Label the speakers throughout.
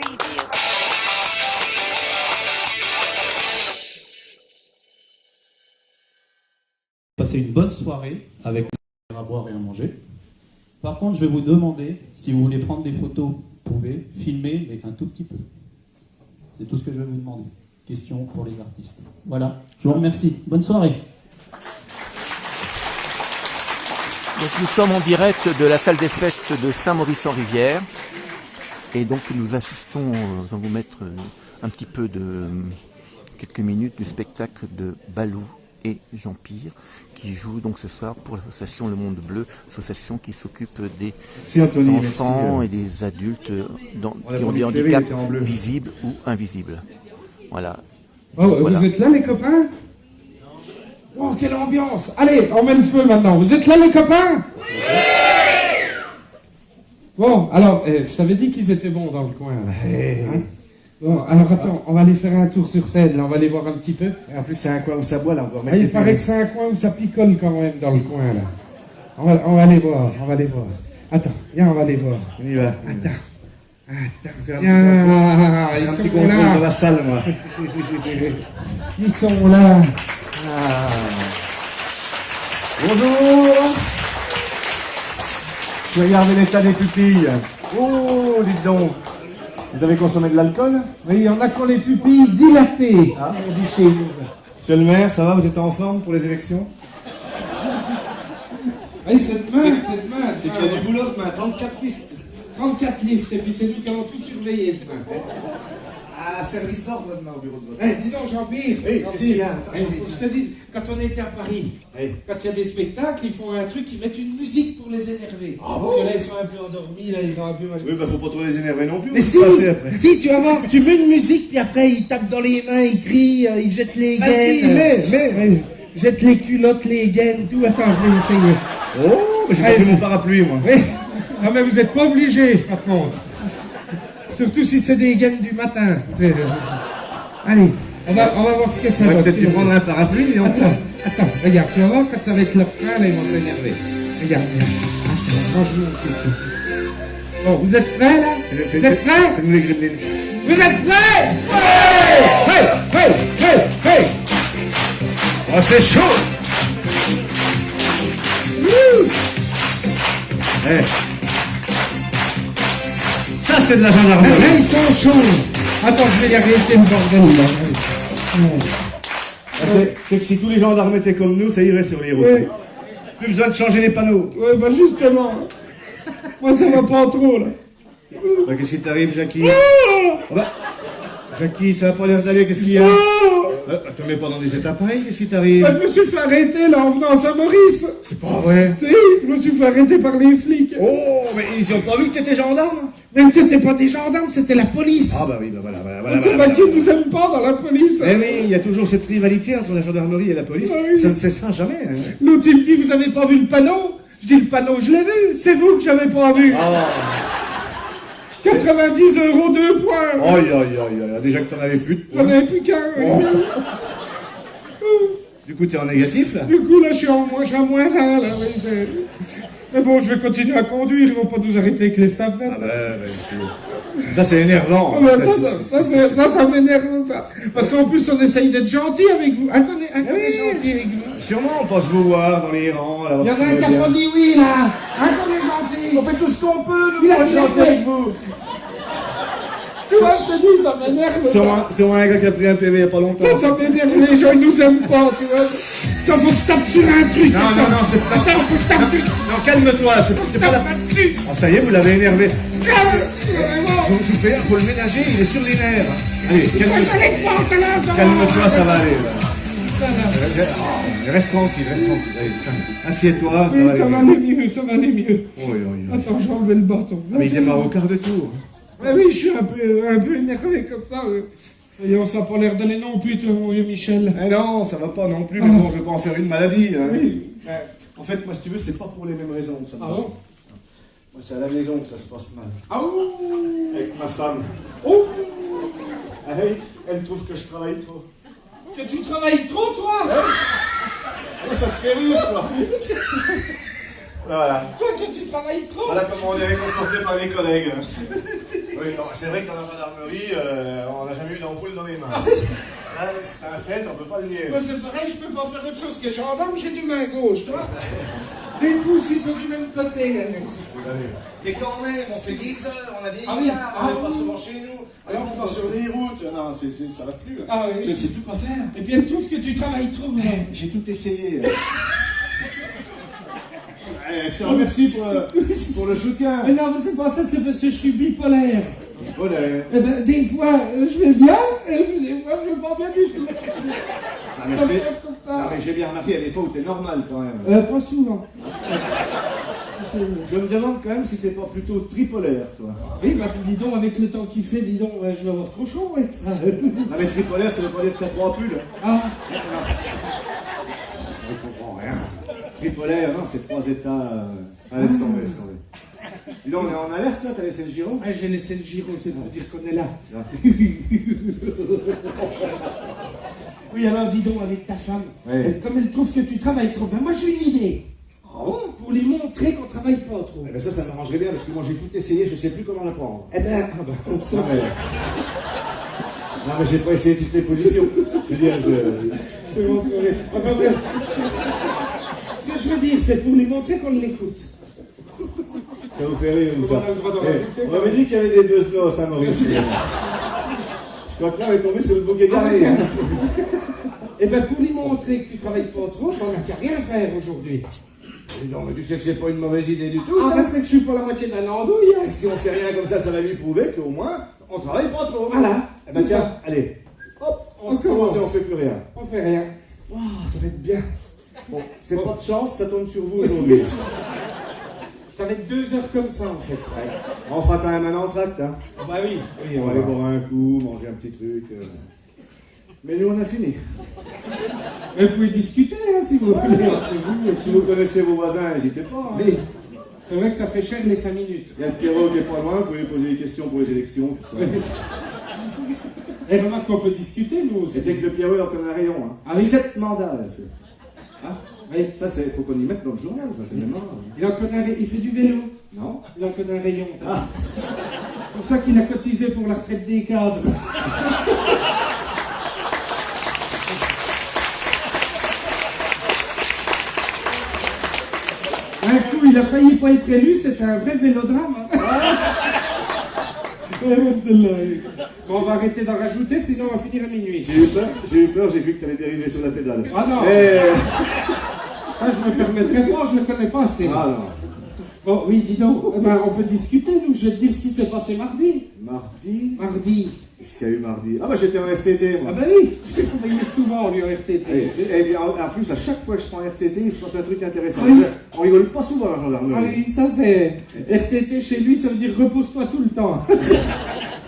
Speaker 1: preview.
Speaker 2: Passer une bonne soirée avec à boire et à manger. Par contre, je vais vous demander, si vous voulez prendre des photos, vous pouvez filmer, mais un tout petit peu. C'est tout ce que je vais vous demander. Question pour les artistes. Voilà, je vous remercie. Bonne soirée.
Speaker 3: Donc nous sommes en direct de la salle des fêtes de Saint-Maurice-en-Rivière. Et donc nous assistons, je vais vous mettre un petit peu de quelques minutes du spectacle de Balou et Jean-Pierre qui jouent donc ce soir pour l'association Le Monde Bleu, association qui s'occupe des enfants et des adultes qui ont des handicaps visibles ou invisibles. Voilà.
Speaker 4: Oh,
Speaker 3: Voilà.
Speaker 4: Vous êtes là les copains? Oh, quelle ambiance! Allez, on met le feu maintenant. Vous êtes là les copains? Oui! Bon, alors, je t'avais dit qu'ils étaient bons dans le coin. Là. Hein? Bon, alors attends, on va aller faire un tour sur scène, là, on va aller voir un petit peu.
Speaker 5: Et en plus, c'est un coin où ça boit, là, on peut remettre
Speaker 4: Il paraît que c'est un coin où ça picole quand même dans le coin, là. On va aller voir, on va aller voir. Attends, viens, on va aller voir.
Speaker 5: On y va.
Speaker 4: Attends,
Speaker 5: Faire
Speaker 4: tiens,
Speaker 5: un
Speaker 4: ils
Speaker 5: petit
Speaker 4: sont
Speaker 5: contrôle
Speaker 4: là.
Speaker 5: dans la salle, moi.
Speaker 4: Ils sont là.
Speaker 5: Bonjour. Je vais regarder l'état des pupilles. Oh, dites donc. Vous avez consommé de l'alcool?
Speaker 4: Oui, on a qu'on les pupilles dilatées, on dit chez nous.
Speaker 5: Monsieur le maire, ça va? Vous êtes en forme pour les élections?
Speaker 4: Oui, c'est demain, c'est demain.
Speaker 5: C'est qu'il y a du boulot demain, 34 listes.
Speaker 4: 34 listes, et puis c'est nous qui allons tout surveiller demain.
Speaker 5: Ah, service d'ordre demain au bureau de vote.
Speaker 4: Dis donc, Jean-Pierre,
Speaker 5: Oui, qu'est-ce qu'il y a? Attends,
Speaker 4: faut que je te dise, quand on était à Paris, quand il y a des spectacles, ils font un truc, ils mettent une musique pour les énerver.
Speaker 5: Ah
Speaker 4: Parce que là, ils sont un peu endormis, là, ils ont un peu...
Speaker 5: Oui, bah faut pas trop les énerver non plus.
Speaker 4: Mais si, si, tu vas voir, tu mets une musique, puis après, ils tapent dans les mains, ils crient, ils jettent les gaines.
Speaker 5: mais.
Speaker 4: Jettent les culottes, les gaines, tout. Attends, je vais essayer.
Speaker 5: Oh, mais j'ai pas
Speaker 4: Allez,
Speaker 5: pris mon parapluie, moi.
Speaker 4: Oui. Non, mais vous n'êtes pas obligés, par contre. Surtout si c'est des gaines du matin. Allez, on va voir ce que ça donne.
Speaker 5: Peut-être tu prendras un parapluie et on
Speaker 4: Attends, regarde, tu vas voir quand ça va être leur train, là, ils vont s'énerver. Regarde. Attends, franchement, bon, vous êtes prêts, là? Vous êtes prêts?
Speaker 5: Fais-nous les gremlins.
Speaker 4: Vous êtes prêts? Hey!
Speaker 5: Oh, c'est chaud! Ça, c'est de la gendarmerie.
Speaker 4: Là, ils sont chauds. Attends, je vais y arrêter le bordel, là.
Speaker 5: Ah, c'est que si tous les gendarmes étaient comme nous, ça irait sur les routes.
Speaker 4: Oui.
Speaker 5: Plus besoin de changer les panneaux.
Speaker 4: Ouais, bah justement. Moi, ça va pas trop, là.
Speaker 5: Bah, qu'est-ce qui t'arrive, Jackie? Oh, bah, Jackie, ça va pas l'air d'aller, qu'est-ce qu'il y a? Te mets pas dans des états pareils, qu'est-ce qui t'arrive?
Speaker 4: Bah, je me suis fait arrêter, là, en venant à Saint-Maurice.
Speaker 5: C'est pas vrai.
Speaker 4: Si, je me suis fait arrêter par les flics.
Speaker 5: Oh, mais ils ont pas vu que t'étais gendarme?
Speaker 4: Mais c'était pas des gendarmes, c'était la police.
Speaker 5: Ah bah oui, bah voilà.
Speaker 4: Tu sais pas qui nous aime pas dans la police.
Speaker 5: Eh oui, il y a toujours cette rivalité entre la gendarmerie et la police.
Speaker 4: Ah oui.
Speaker 5: Ça ne cessera jamais. Hein.
Speaker 4: L'autre, il me dit, vous avez pas vu le panneau? Je dis, le panneau, je l'ai vu. C'est vous que j'avais pas vu. 90 €, 2 points.
Speaker 5: Aïe, déjà que t'en avais plus de
Speaker 4: J'en
Speaker 5: points.
Speaker 4: avais plus qu'un.
Speaker 5: Du coup, t'es en négatif, là?
Speaker 4: Du coup, là, je suis à moins 1, là. Oui, mais bon, je vais continuer à conduire. Ils vont pas nous arrêter avec les staffettes.
Speaker 5: Ah bah, ça, c'est énervant.
Speaker 4: Ah bah, ça m'énerve, ça. Parce qu'en plus, on essaye d'être gentil avec vous. Un qu'on est gentil avec vous.
Speaker 5: Sûrement, on passe vous voir dans les rangs.
Speaker 4: Il y en a un qui a pas dit oui, là. Un qu'on est gentil.
Speaker 5: On fait tout ce qu'on peut, nous,
Speaker 4: Il a
Speaker 5: pour être
Speaker 4: bien
Speaker 5: gentils
Speaker 4: fait.
Speaker 5: avec vous.
Speaker 4: Ça, je te dis, ça m'énerve.
Speaker 5: C'est un gars qui a pris un PV il y a pas longtemps.
Speaker 4: Ça m'énerve, les gens, ils nous aiment pas, tu vois. Ça, faut que je tape sur un truc.
Speaker 5: Non, c'est pas...
Speaker 4: Attends, faut que je tape sur...
Speaker 5: Non, calme-toi, c'est pas la...
Speaker 4: dessus.
Speaker 5: Oh, ça y est, vous l'avez énervé.
Speaker 4: Vraiment.
Speaker 5: Je vous fais un pour le ménager, il est sur les nerfs. Allez,
Speaker 4: J'allais te voir tout à l'heure.
Speaker 5: calme-toi, ça va aller. Reste tranquille. Allez, calme. Assieds-toi, ça
Speaker 4: Oui,
Speaker 5: va
Speaker 4: ça va
Speaker 5: aller.
Speaker 4: aller mieux.
Speaker 5: Oui.
Speaker 4: Attends, je vais enlever le bâton.
Speaker 5: Ah, mais il démarre au quart de tour.
Speaker 4: Ah oui, je suis un peu énervé comme ça. Voyons, ça n'a pas l'air d'aller non plus, toi, mon vieux Michel.
Speaker 5: Eh non, ça va pas non plus, mais bon, je vais pas en faire une maladie. Hein.
Speaker 4: Oui.
Speaker 5: En fait, moi, si tu veux, c'est pas pour les mêmes raisons que ça me va.
Speaker 4: bon?
Speaker 5: Moi, c'est à la maison que ça se passe mal.
Speaker 4: Ah ouh.
Speaker 5: Avec ma femme.
Speaker 4: Oh.
Speaker 5: Elle trouve que je travaille trop.
Speaker 4: Que tu travailles trop, toi.
Speaker 5: Ah, ça te fait rire, quoi. Voilà.
Speaker 4: Toi, que tu travailles trop.
Speaker 5: Voilà comment on est réconforté par les collègues. Oui, non, c'est vrai que dans la gendarmerie, on n'a jamais eu d'ampoule dans les mains. Là, c'est un fait, on peut pas le nier.
Speaker 4: Moi, c'est pareil, je peux pas faire autre chose que gendarme, j'ai du main gauche, toi. Les pouces, ils sont du même côté, Alex.
Speaker 5: Mais quand même, on fait 10 heures, on a des
Speaker 4: Ah oui,
Speaker 5: milliards,
Speaker 4: ah
Speaker 5: on n'est pas
Speaker 4: oui.
Speaker 5: souvent chez nous. Alors on passe sur les routes. Non, ça va plus.
Speaker 4: Ah oui.
Speaker 5: Je ne sais plus quoi faire.
Speaker 4: Et puis elle trouve que tu travailles trop, mais...
Speaker 5: J'ai tout essayé. Je te remercie pour le soutien.
Speaker 4: Mais non, mais c'est pas ça, c'est parce que je suis bipolaire.
Speaker 5: Voilà.
Speaker 4: Eh ben, des fois, je vais bien, et puis des fois, je vais pas bien du tout.
Speaker 5: Ah, mais
Speaker 4: Ça
Speaker 5: je
Speaker 4: me
Speaker 5: t'ai-
Speaker 4: passe comme ça.
Speaker 5: Ah, mais j'ai bien remarqué, il y a des fois où t'es normal quand même.
Speaker 4: Pas souvent.
Speaker 5: Je me demande quand même si t'es pas plutôt tripolaire, toi.
Speaker 4: Oui, bah, puis dis donc, avec le temps qu'il fait, dis donc, je vais avoir trop chaud avec ça.
Speaker 5: Non mais tripolaire, ça veut pas dire que t'as 3 pulls.
Speaker 4: Ah,
Speaker 5: Je comprends rien. Tripolaire, non, c'est 3 états. Ah, laisse tomber, laisse tomber. Dis donc, on est en alerte là, t'as laissé le giro?
Speaker 4: ouais, j'ai laissé le giro, c'est pour dire qu'on est là.
Speaker 5: Ah.
Speaker 4: Oui, alors dis donc, avec ta femme,
Speaker 5: Ouais.
Speaker 4: comme elle trouve que tu travailles trop bien, moi j'ai une idée.
Speaker 5: Ah bon?
Speaker 4: Pour lui montrer qu'on travaille pas trop.
Speaker 5: Eh ben ça m'arrangerait bien parce que moi j'ai tout essayé, je sais plus comment le prendre.
Speaker 4: Eh ben, ça-
Speaker 5: Non mais j'ai pas essayé toutes les positions. Je veux dire,
Speaker 4: je te montrerai. Enfin bref. Ce que je veux dire, c'est pour lui montrer qu'on l'écoute.
Speaker 5: ça vous fait rire ou ça?
Speaker 4: On a le droit d'en
Speaker 5: Eh,
Speaker 4: rajouter,
Speaker 5: on m'avait dit qu'il y avait des buzznos à Maurice. Je crois que là on est tombé sur le bouquet garé. Hein.
Speaker 4: Eh ben, pour lui montrer que tu travailles pas trop, on n'a qu'à rien faire aujourd'hui.
Speaker 5: Non mais tu sais que c'est pas une mauvaise idée du tout
Speaker 4: Ah,
Speaker 5: ça.
Speaker 4: ben, c'est que je suis pour la moitié d'un andouille.
Speaker 5: Et si on fait rien comme ça va lui prouver qu'au moins on travaille pas trop.
Speaker 4: Voilà.
Speaker 5: Eh ben
Speaker 4: C'est
Speaker 5: tiens,
Speaker 4: ça.
Speaker 5: allez. Hop, on
Speaker 4: On
Speaker 5: se commence et
Speaker 4: commence.
Speaker 5: on fait plus rien.
Speaker 4: On fait rien.
Speaker 5: Waouh, ça va être bien. Bon, c'est pas de chance, ça tombe sur vous aujourd'hui.
Speaker 4: Ça va être 2 heures comme ça, en fait.
Speaker 5: On fera quand même un entracte, hein.
Speaker 4: Ah bah oui.
Speaker 5: Oui, on va aller boire un coup, manger un petit truc. Mais nous, on a fini.
Speaker 4: Mais vous pouvez discuter, hein, si vous voulez, entre vous.
Speaker 5: Si vous connaissez vos voisins, n'hésitez pas. Hein.
Speaker 4: Mais c'est vrai que ça fait cher les 5 minutes.
Speaker 5: Il y a le Pierrot qui est pas loin, vous pouvez lui poser des questions pour les élections. Tout ça.
Speaker 4: Et remarque qu'on peut discuter, nous aussi.
Speaker 5: C'était que le Pierrot, il en connaît un rayon. Hein.
Speaker 4: Ah oui.
Speaker 5: 7 mandats, elle fait.
Speaker 4: Ah, oui.
Speaker 5: Ça, il faut qu'on y mette dans le journal, ça, c'est même marrant.
Speaker 4: Il en connaît il fait du vélo.
Speaker 5: Non.
Speaker 4: Il en connaît un rayon. t'as
Speaker 5: Ah.
Speaker 4: vu. C'est pour ça qu'il a cotisé pour la retraite des cadres. Un coup, il a failli pas être élu, c'était un vrai vélodrame. Hein. Bon, on va arrêter d'en rajouter, sinon on va finir à minuit.
Speaker 5: J'ai eu peur, j'ai vu que tu avais dérivé sur la pédale.
Speaker 4: Ah non,
Speaker 5: Eh,
Speaker 4: ça je me permettrai pas, je ne le connais pas assez.
Speaker 5: Ah non.
Speaker 4: Bon, oui, dis donc, eh ben, on peut discuter, nous, je vais te dire ce qui s'est passé mardi.
Speaker 5: Mardi.
Speaker 4: Mardi.
Speaker 5: Qu'est-ce qu'il y a eu mardi? Ah bah j'étais en RTT, moi.
Speaker 4: Ah bah oui, il est souvent, lui, en RTT.
Speaker 5: Et bien, en plus, à chaque fois que je prends RTT, il se passe un truc intéressant.
Speaker 4: Oui.
Speaker 5: On rigole pas souvent à la gendarmerie.
Speaker 4: Ah oui, ça c'est... RTT chez lui, ça veut dire repose-toi tout le temps.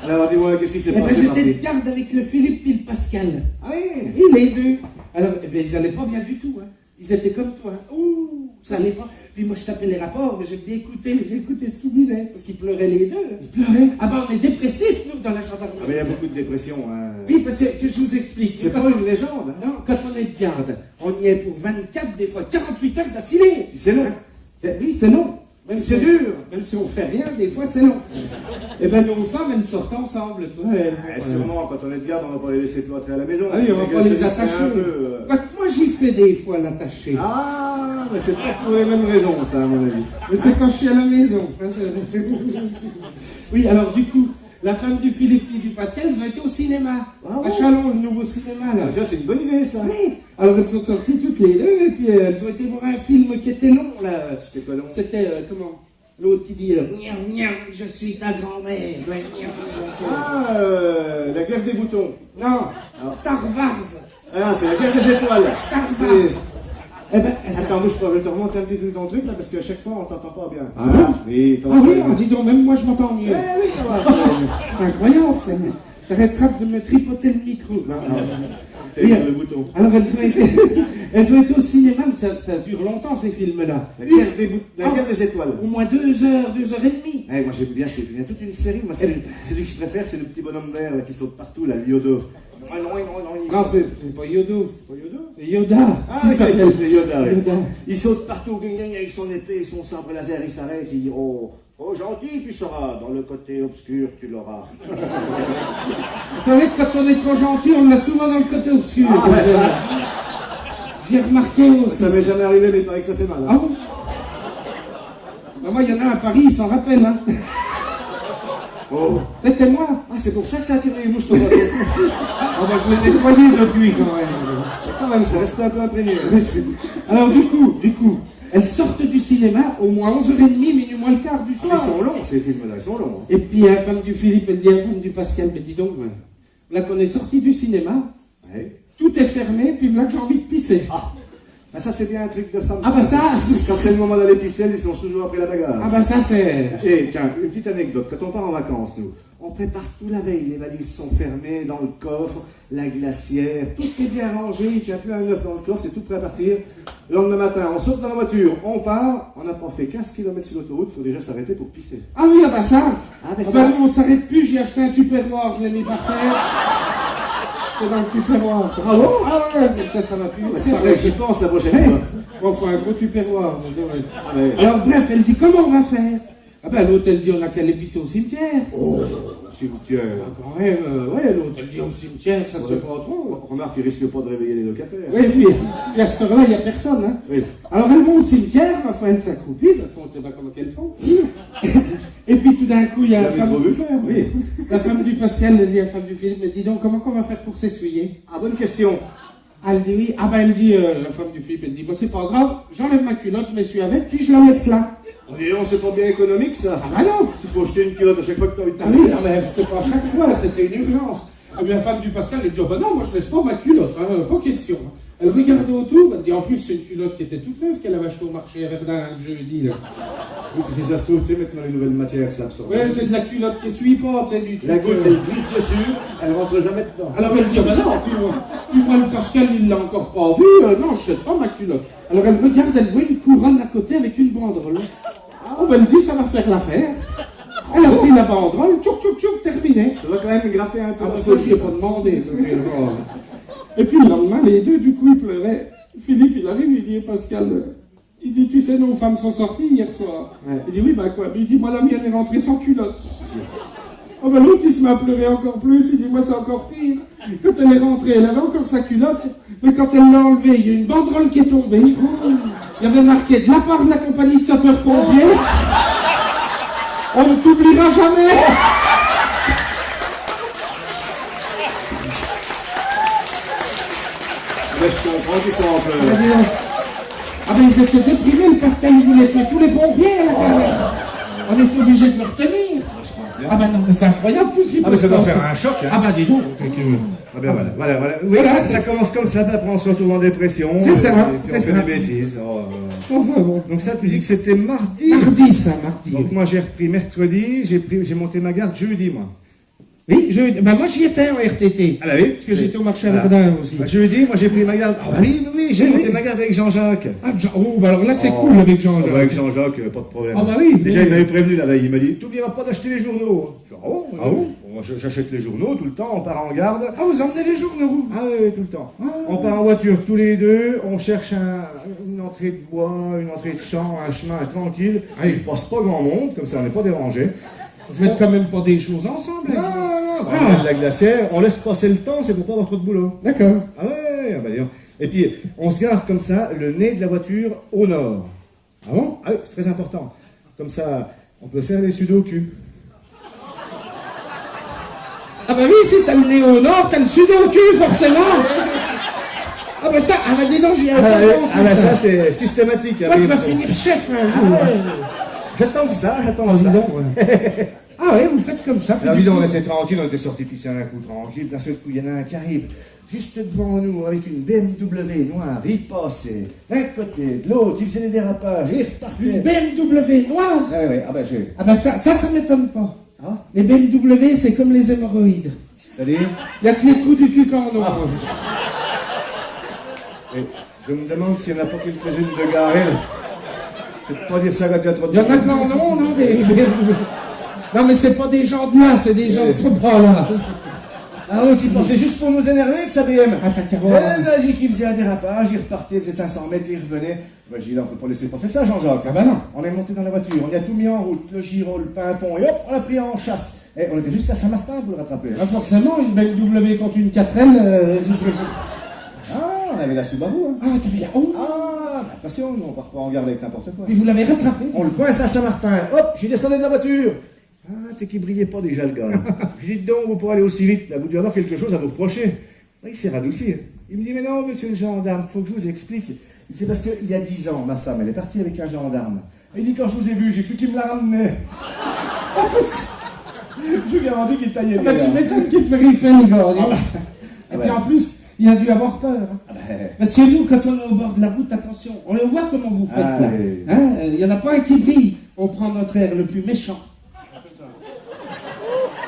Speaker 5: Alors dis-moi, qu'est-ce qui s'est
Speaker 4: Eh ben,
Speaker 5: passé
Speaker 4: j'étais
Speaker 5: mardi?
Speaker 4: de garde avec le Philippe et le Pascal.
Speaker 5: Ah oui.
Speaker 4: Oui, les deux. Alors, eh ben, ils allaient pas bien du tout, hein. Ils étaient comme toi. Ouh, ça allait pas. Puis moi, je tapais les rapports, mais j'ai bien écouté, j'ai écouté ce qu'ils disaient. Parce qu'ils pleuraient les deux. Ils pleuraient. Ah ben, on est dépressifs, nous, dans la gendarmerie.
Speaker 5: Ah mais il y a beaucoup de dépression. Hein.
Speaker 4: Oui, parce que je vous explique.
Speaker 5: C'est
Speaker 4: Quand-
Speaker 5: pas une légende. Hein.
Speaker 4: Non, quand on est de garde, on y est pour 24, des fois 48 heures d'affilée.
Speaker 5: C'est long.
Speaker 4: Oui, c'est long. Même
Speaker 5: C'est
Speaker 4: si-
Speaker 5: dur.
Speaker 4: Même si on fait rien, des fois c'est long. Et ben nos femmes, elles sortent ensemble. Toi,
Speaker 5: Sûrement, quand on est de garde, on va pas les laisser cloîtrer à la maison.
Speaker 4: Ah oui, on va
Speaker 5: Les
Speaker 4: pas
Speaker 5: gars
Speaker 4: les
Speaker 5: se laissent
Speaker 4: attacher.
Speaker 5: un peu,
Speaker 4: Moi j'y fais des fois l'attacher.
Speaker 5: Ah, mais c'est pas pour les mêmes raisons, ça, à mon avis.
Speaker 4: Mais c'est quand je suis à la maison. Oui, alors du coup, la femme du Philippe et du Pascal, ils ont été au cinéma.
Speaker 5: Ah
Speaker 4: à
Speaker 5: bon
Speaker 4: Chalon, le nouveau cinéma là.
Speaker 5: Ah, ça, c'est une bonne idée, ça.
Speaker 4: Oui. Alors elles sont sorties toutes les deux et puis elles ont été voir un film qui était long là.
Speaker 5: C'était quoi, non?
Speaker 4: C'était comment? L'autre qui dit miam miam, je suis ta grand-mère. Miam, miam.
Speaker 5: Ah, la guerre des boutons.
Speaker 4: Non, Star Wars.
Speaker 5: Ah, c'est la guerre des étoiles.
Speaker 4: Star Wars. Eh ben,
Speaker 5: Attends, bouge pas, je vais te remonter un petit peu ton truc là, parce qu'à chaque fois on t'entend pas bien.
Speaker 4: Ah bon?
Speaker 5: Oui,
Speaker 4: Ah oui, on dit donc, même moi je m'entends mieux.
Speaker 5: oui, ça va.
Speaker 4: C'est incroyable, ça. T'arrêteras de me tripoter le micro.
Speaker 5: Non, non, t'as
Speaker 4: Oui.
Speaker 5: sur le bouton.
Speaker 4: Alors elles ont été au cinéma, mais ça dure longtemps ces films-là.
Speaker 5: La guerre des étoiles.
Speaker 4: Au moins 2 heures, 2 heures et demie.
Speaker 5: Eh, moi j'aime bien, il y a toute une série, moi celui que je préfère c'est le petit bonhomme vert là, qui saute partout, là, Yodo.
Speaker 4: Non, c'est pas Yodo.
Speaker 5: C'est pas Yodo?
Speaker 4: C'est Yoda.
Speaker 5: Ah,
Speaker 4: Qui
Speaker 5: oui,
Speaker 4: s'appelle
Speaker 5: c'est Yoda, oui.
Speaker 4: Yoda.
Speaker 5: Il saute partout, avec son épée, son sabre laser, il s'arrête, il dit oh, Trop gentil, tu seras. Dans le côté obscur, tu l'auras.
Speaker 4: Vous savez que quand on est trop gentil, on l'a souvent dans le côté obscur.
Speaker 5: Ah, ben ça.
Speaker 4: J'ai remarqué aussi.
Speaker 5: Ça m'est jamais arrivé, mais il paraît que ça fait mal.
Speaker 4: Ah
Speaker 5: Hein.
Speaker 4: bon? Ben moi, il y en a un à Paris, il s'en rappelle. Hein.
Speaker 5: Oh.
Speaker 4: C'était moi.
Speaker 5: Ah, c'est pour ça que ça attire les mouches, ton bateau.
Speaker 4: Ah ben, je l'ai nettoyé depuis quand même.
Speaker 5: Quand même, ça reste un peu imprégné.
Speaker 4: Alors du coup, elles sortent du cinéma au moins 11h30, minuit moins le quart du
Speaker 5: Ils
Speaker 4: soir.
Speaker 5: sont longs, ces films-là, ils sont longs. Hein.
Speaker 4: Et puis la femme du Philippe, elle dit à la femme du Pascal, mais dis donc, là qu'on est sorti du cinéma,
Speaker 5: Ouais.
Speaker 4: tout est fermé, puis là que j'ai envie de pisser.
Speaker 5: Ah, bah ça c'est bien un truc de femme.
Speaker 4: Ah bah ça,
Speaker 5: Quand c'est le moment d'aller pisser, ils sont toujours après la bagarre.
Speaker 4: ah bah ça c'est...
Speaker 5: Et tiens, une petite anecdote, quand on part en vacances, nous, on prépare tout la veille, les valises sont fermées dans le coffre, la glacière, tout est bien rangé, il tient plus un œuf dans le coffre, c'est tout prêt à partir. Le lendemain matin, on saute dans la voiture, on part, on n'a pas fait 15 km sur l'autoroute, il faut déjà s'arrêter pour pisser.
Speaker 4: Ah oui, ah bah ça.
Speaker 5: Ah, mais
Speaker 4: Ah
Speaker 5: ça-
Speaker 4: bah nous on s'arrête plus, j'ai acheté un tupperware, je l'ai mis par terre. C'est dans le tupperware.
Speaker 5: Ah bon?
Speaker 4: Ah ouais, mais ça va plus.
Speaker 5: Bah,
Speaker 4: Ça
Speaker 5: tiens,
Speaker 4: va.
Speaker 5: j'y pense la prochaine fois.
Speaker 4: Bon, faut un gros tupperware. Mais c'est vrai.
Speaker 5: Ah, mais-
Speaker 4: Alors bref, elle dit comment on va faire? Ah ben l'autre elle dit on a qu'à aller pisser au cimetière.
Speaker 5: Oh, cimetière.
Speaker 4: Ah, quand même, ouais, l'autre elle dit au cimetière, ça se fait pas trop.
Speaker 5: Remarque, ils risquent pas de réveiller les locataires.
Speaker 4: Oui, puis à cette heure-là, il n'y a personne. Hein.
Speaker 5: Oui.
Speaker 4: Alors elles vont au cimetière, ma foi, elles s'accroupissent, elles font, tu sais pas comment qu'elles font. Et puis tout d'un coup, il y a la
Speaker 5: J'avais
Speaker 4: femme,
Speaker 5: trop vu faire, oui.
Speaker 4: la femme du Pascal, elle dit à la femme du Philippe, mais dis donc, comment qu'on va faire pour s'essuyer?
Speaker 5: Ah, bonne question.
Speaker 4: Ah, elle dit oui. Ah ben elle dit, la femme du Philippe, elle dit, bon c'est pas grave, j'enlève ma culotte, je m'essuie avec, puis je la laisse là.
Speaker 5: Oh, dis donc, c'est pas bien économique ça.
Speaker 4: Ah ben non.
Speaker 5: Il faut jeter une culotte à chaque fois que tu as envie de
Speaker 4: Ah
Speaker 5: passer.
Speaker 4: oui, non, mais c'est pas à chaque fois, c'était une urgence. Ah bien la femme du Pascal, elle dit, oh ben non, moi je laisse pas ma culotte, hein, pas question. Elle regardait autour, elle dit, en plus c'est une culotte qui était toute neuve, qu'elle avait achetée au marché à Verdun le jeudi là.
Speaker 5: Oui, puis si ça se trouve, tu sais, maintenant les nouvelles matières, ça absorbe.
Speaker 4: Ouais, c'est de la culotte qui suit pas, tu sais, du truc.
Speaker 5: La goutte, elle glisse dessus, elle rentre jamais dedans.
Speaker 4: Alors elle dit, ah ben non, puis moi le Pascal, il l'a encore pas vu, non, je jette pas ma culotte. Alors elle regarde, elle voit une couronne à côté avec une banderole. Oh ben elle dit, ça va faire l'affaire. Elle a pris la banderole, tchouk tchouk tchouk, terminé.
Speaker 5: Ça va quand même gratter un peu.
Speaker 4: Ah bah ça, je lui ai pas demandé, ça c'est grave. Et puis le lendemain, les deux, du coup, ils pleuraient. Philippe, il arrive, il dit, Pascal, il dit, tu sais, nos femmes sont sorties hier soir.
Speaker 5: Ouais.
Speaker 4: Il dit, oui, bah quoi? Il dit, moi, la mienne est rentrée sans culotte. Oh ben l'autre, il se met à pleurer encore plus. Il dit, moi, c'est encore pire. Quand elle est rentrée, elle avait encore sa culotte, mais quand elle l'a enlevée, il y a une banderole qui est tombée. Il y avait marqué, de la part de la compagnie de sapeurs-pompiers, on ne t'oubliera jamais.
Speaker 5: Mais je comprends qu'ils sont en
Speaker 4: Ah,
Speaker 5: pleurs.
Speaker 4: dis donc. Ah ben ils étaient déprimés, le Pascal il voulait tuer tous les pompiers à la caserne. On était obligé de le retenir. Ah ben non, mais c'est incroyable tout ce qui
Speaker 5: Ah,
Speaker 4: peut
Speaker 5: mais ça
Speaker 4: se
Speaker 5: doit
Speaker 4: passer.
Speaker 5: faire un choc, hein.
Speaker 4: Ah ben dis donc.
Speaker 5: Ah ben voilà. Oui,
Speaker 4: Voilà,
Speaker 5: ça commence comme ça, puis après on se retrouve en dépression.
Speaker 4: C'est ça,
Speaker 5: et puis on
Speaker 4: c'est
Speaker 5: fait
Speaker 4: ça.
Speaker 5: des bêtises. Oh,
Speaker 4: Enfin bon.
Speaker 5: Donc ça, tu dis que c'était mardi.
Speaker 4: Mardi ça, mardi.
Speaker 5: Donc moi j'ai repris mercredi, j'ai monté ma garde jeudi, moi.
Speaker 4: Oui, ben moi j'y étais en RTT.
Speaker 5: Ah bah oui,
Speaker 4: Parce que j'étais au marché à
Speaker 5: Voilà.
Speaker 4: Verdun aussi.
Speaker 5: Bah, jeudi, moi j'ai pris ma garde. Ah bah oui, j'ai
Speaker 4: Oui,
Speaker 5: monté
Speaker 4: oui.
Speaker 5: ma garde avec Jean-Jacques.
Speaker 4: Ah, oh, bah alors là c'est
Speaker 5: Oh.
Speaker 4: cool avec Jean-Jacques.
Speaker 5: Ah bah, avec Jean-Jacques, pas de problème.
Speaker 4: Ah bah oui.
Speaker 5: Déjà,
Speaker 4: oui.
Speaker 5: il m'avait prévenu la veille, il m'a dit, t'oublieras pas d'acheter les journaux. Je dis, ah bon?
Speaker 4: Ah bon?
Speaker 5: Moi, j'achète les journaux tout le temps, on part en garde.
Speaker 4: Ah vous emmenez les journaux?
Speaker 5: Ah oui, tout le temps. On part en voiture tous les deux, on cherche une entrée de bois, une entrée de champ, un chemin tranquille.
Speaker 4: Ah oui.
Speaker 5: Il passe pas grand monde, comme ça on n'est pas dérangé.
Speaker 4: Vous faites quand même pas des choses ensemble?
Speaker 5: Non,
Speaker 4: hein?
Speaker 5: non, on a de la glacière, on laisse passer le temps, c'est pour pas avoir trop de boulot.
Speaker 4: D'accord.
Speaker 5: Ah ouais, ah bah dis donc. Et puis, on se gare comme ça, le nez de la voiture au nord.
Speaker 4: Ah bon?
Speaker 5: Ah oui, c'est très important. Comme ça, on peut faire les sudoku.
Speaker 4: Ah bah oui, si t'as le nez au nord, t'as le sud au cul, forcément. Ah bah ça, ah bah dis donc, j'y ai
Speaker 5: Ah,
Speaker 4: pas
Speaker 5: oui,
Speaker 4: pensé,
Speaker 5: ah bah
Speaker 4: ça.
Speaker 5: ça, c'est systématique.
Speaker 4: Toi,
Speaker 5: ah
Speaker 4: tu
Speaker 5: oui.
Speaker 4: vas finir chef un
Speaker 5: Ah
Speaker 4: jour.
Speaker 5: ouais. J'attends que ça, j'attends
Speaker 4: Ah, dis
Speaker 5: ça.
Speaker 4: donc, ouais. Ah ouais, vous faites comme ça. puis
Speaker 5: Alors
Speaker 4: du
Speaker 5: dis donc,
Speaker 4: coup-
Speaker 5: on était tranquille, on était sortis pisser un coup tranquille. D'un seul coup, il y en a un qui arrive juste devant nous avec une BMW noire. Il passait d'un côté, de l'autre, il faisait des dérapages, il repartait.
Speaker 4: Une BMW noire.
Speaker 5: Ah ouais, ah bah j'ai.
Speaker 4: Ah bah ça m'étonne pas.
Speaker 5: Ah,
Speaker 4: Les BMW, c'est comme les hémorroïdes.
Speaker 5: c'est-à-dire
Speaker 4: Il y a que les trous du cul quand on a.
Speaker 5: Et je me demande s'il n'y en a pas quelques-unes de garées. Peut-être pas dire ça quand il y a trop de
Speaker 4: Il y en a quand non, non, des... Non mais c'est pas des gens de là, c'est des gens qui sont pas là.
Speaker 5: Ah oui, tu pensais juste pour nous énerver avec sa BM.
Speaker 4: Ah, t'as carreau.
Speaker 5: Vas-y, qui faisait un dérapage, il repartait, il faisait 500 mètres, il revenait. Bah, j'ai dit, là, on peut pas laisser passer ça, Jean-Jacques.
Speaker 4: Ah bah non.
Speaker 5: On est monté dans la voiture, on y a tout mis en route, le giro, le pimpon, et hop, on l'a pris en chasse. Et on était jusqu'à Saint-Martin pour le rattraper.
Speaker 4: Ah, forcément, une belle W contre une 4L,
Speaker 5: Ah, on avait la Subaru, hein.
Speaker 4: Ah, t'avais la honte.
Speaker 5: Ah, bah, attention, nous, on part pas en garde avec n'importe quoi.
Speaker 4: Puis vous l'avez rattrapé.
Speaker 5: On le coince à Saint-Martin, hop, j'ai descendu de la voiture. Ah, c'est qu'il brillait pas déjà le gars. Là. J'ai dit donc, vous pourrez aller aussi vite, là, vous devez avoir quelque chose à vous reprocher. Là, il s'est radouci. Il me dit, mais non, monsieur le gendarme, faut que je vous explique. C'est parce qu'il y a 10 ans, ma femme, elle est partie avec un gendarme. Il dit, quand je vous ai vu, j'ai cru qu'il me la ramenait. Je lui ai garantis qu'il taillait
Speaker 4: Ah bah,
Speaker 5: bien.
Speaker 4: tu m'étonnes qu'il te fait ripper, le gars. Et
Speaker 5: Ah
Speaker 4: puis
Speaker 5: ouais.
Speaker 4: en plus, il a dû avoir peur. Hein.
Speaker 5: Ah bah,
Speaker 4: Parce que nous, quand on est au bord de la route, attention, on voit comment vous faites
Speaker 5: Ah
Speaker 4: là.
Speaker 5: oui.
Speaker 4: Hein, il n'y en a pas un qui brille. On prend notre air le plus méchant.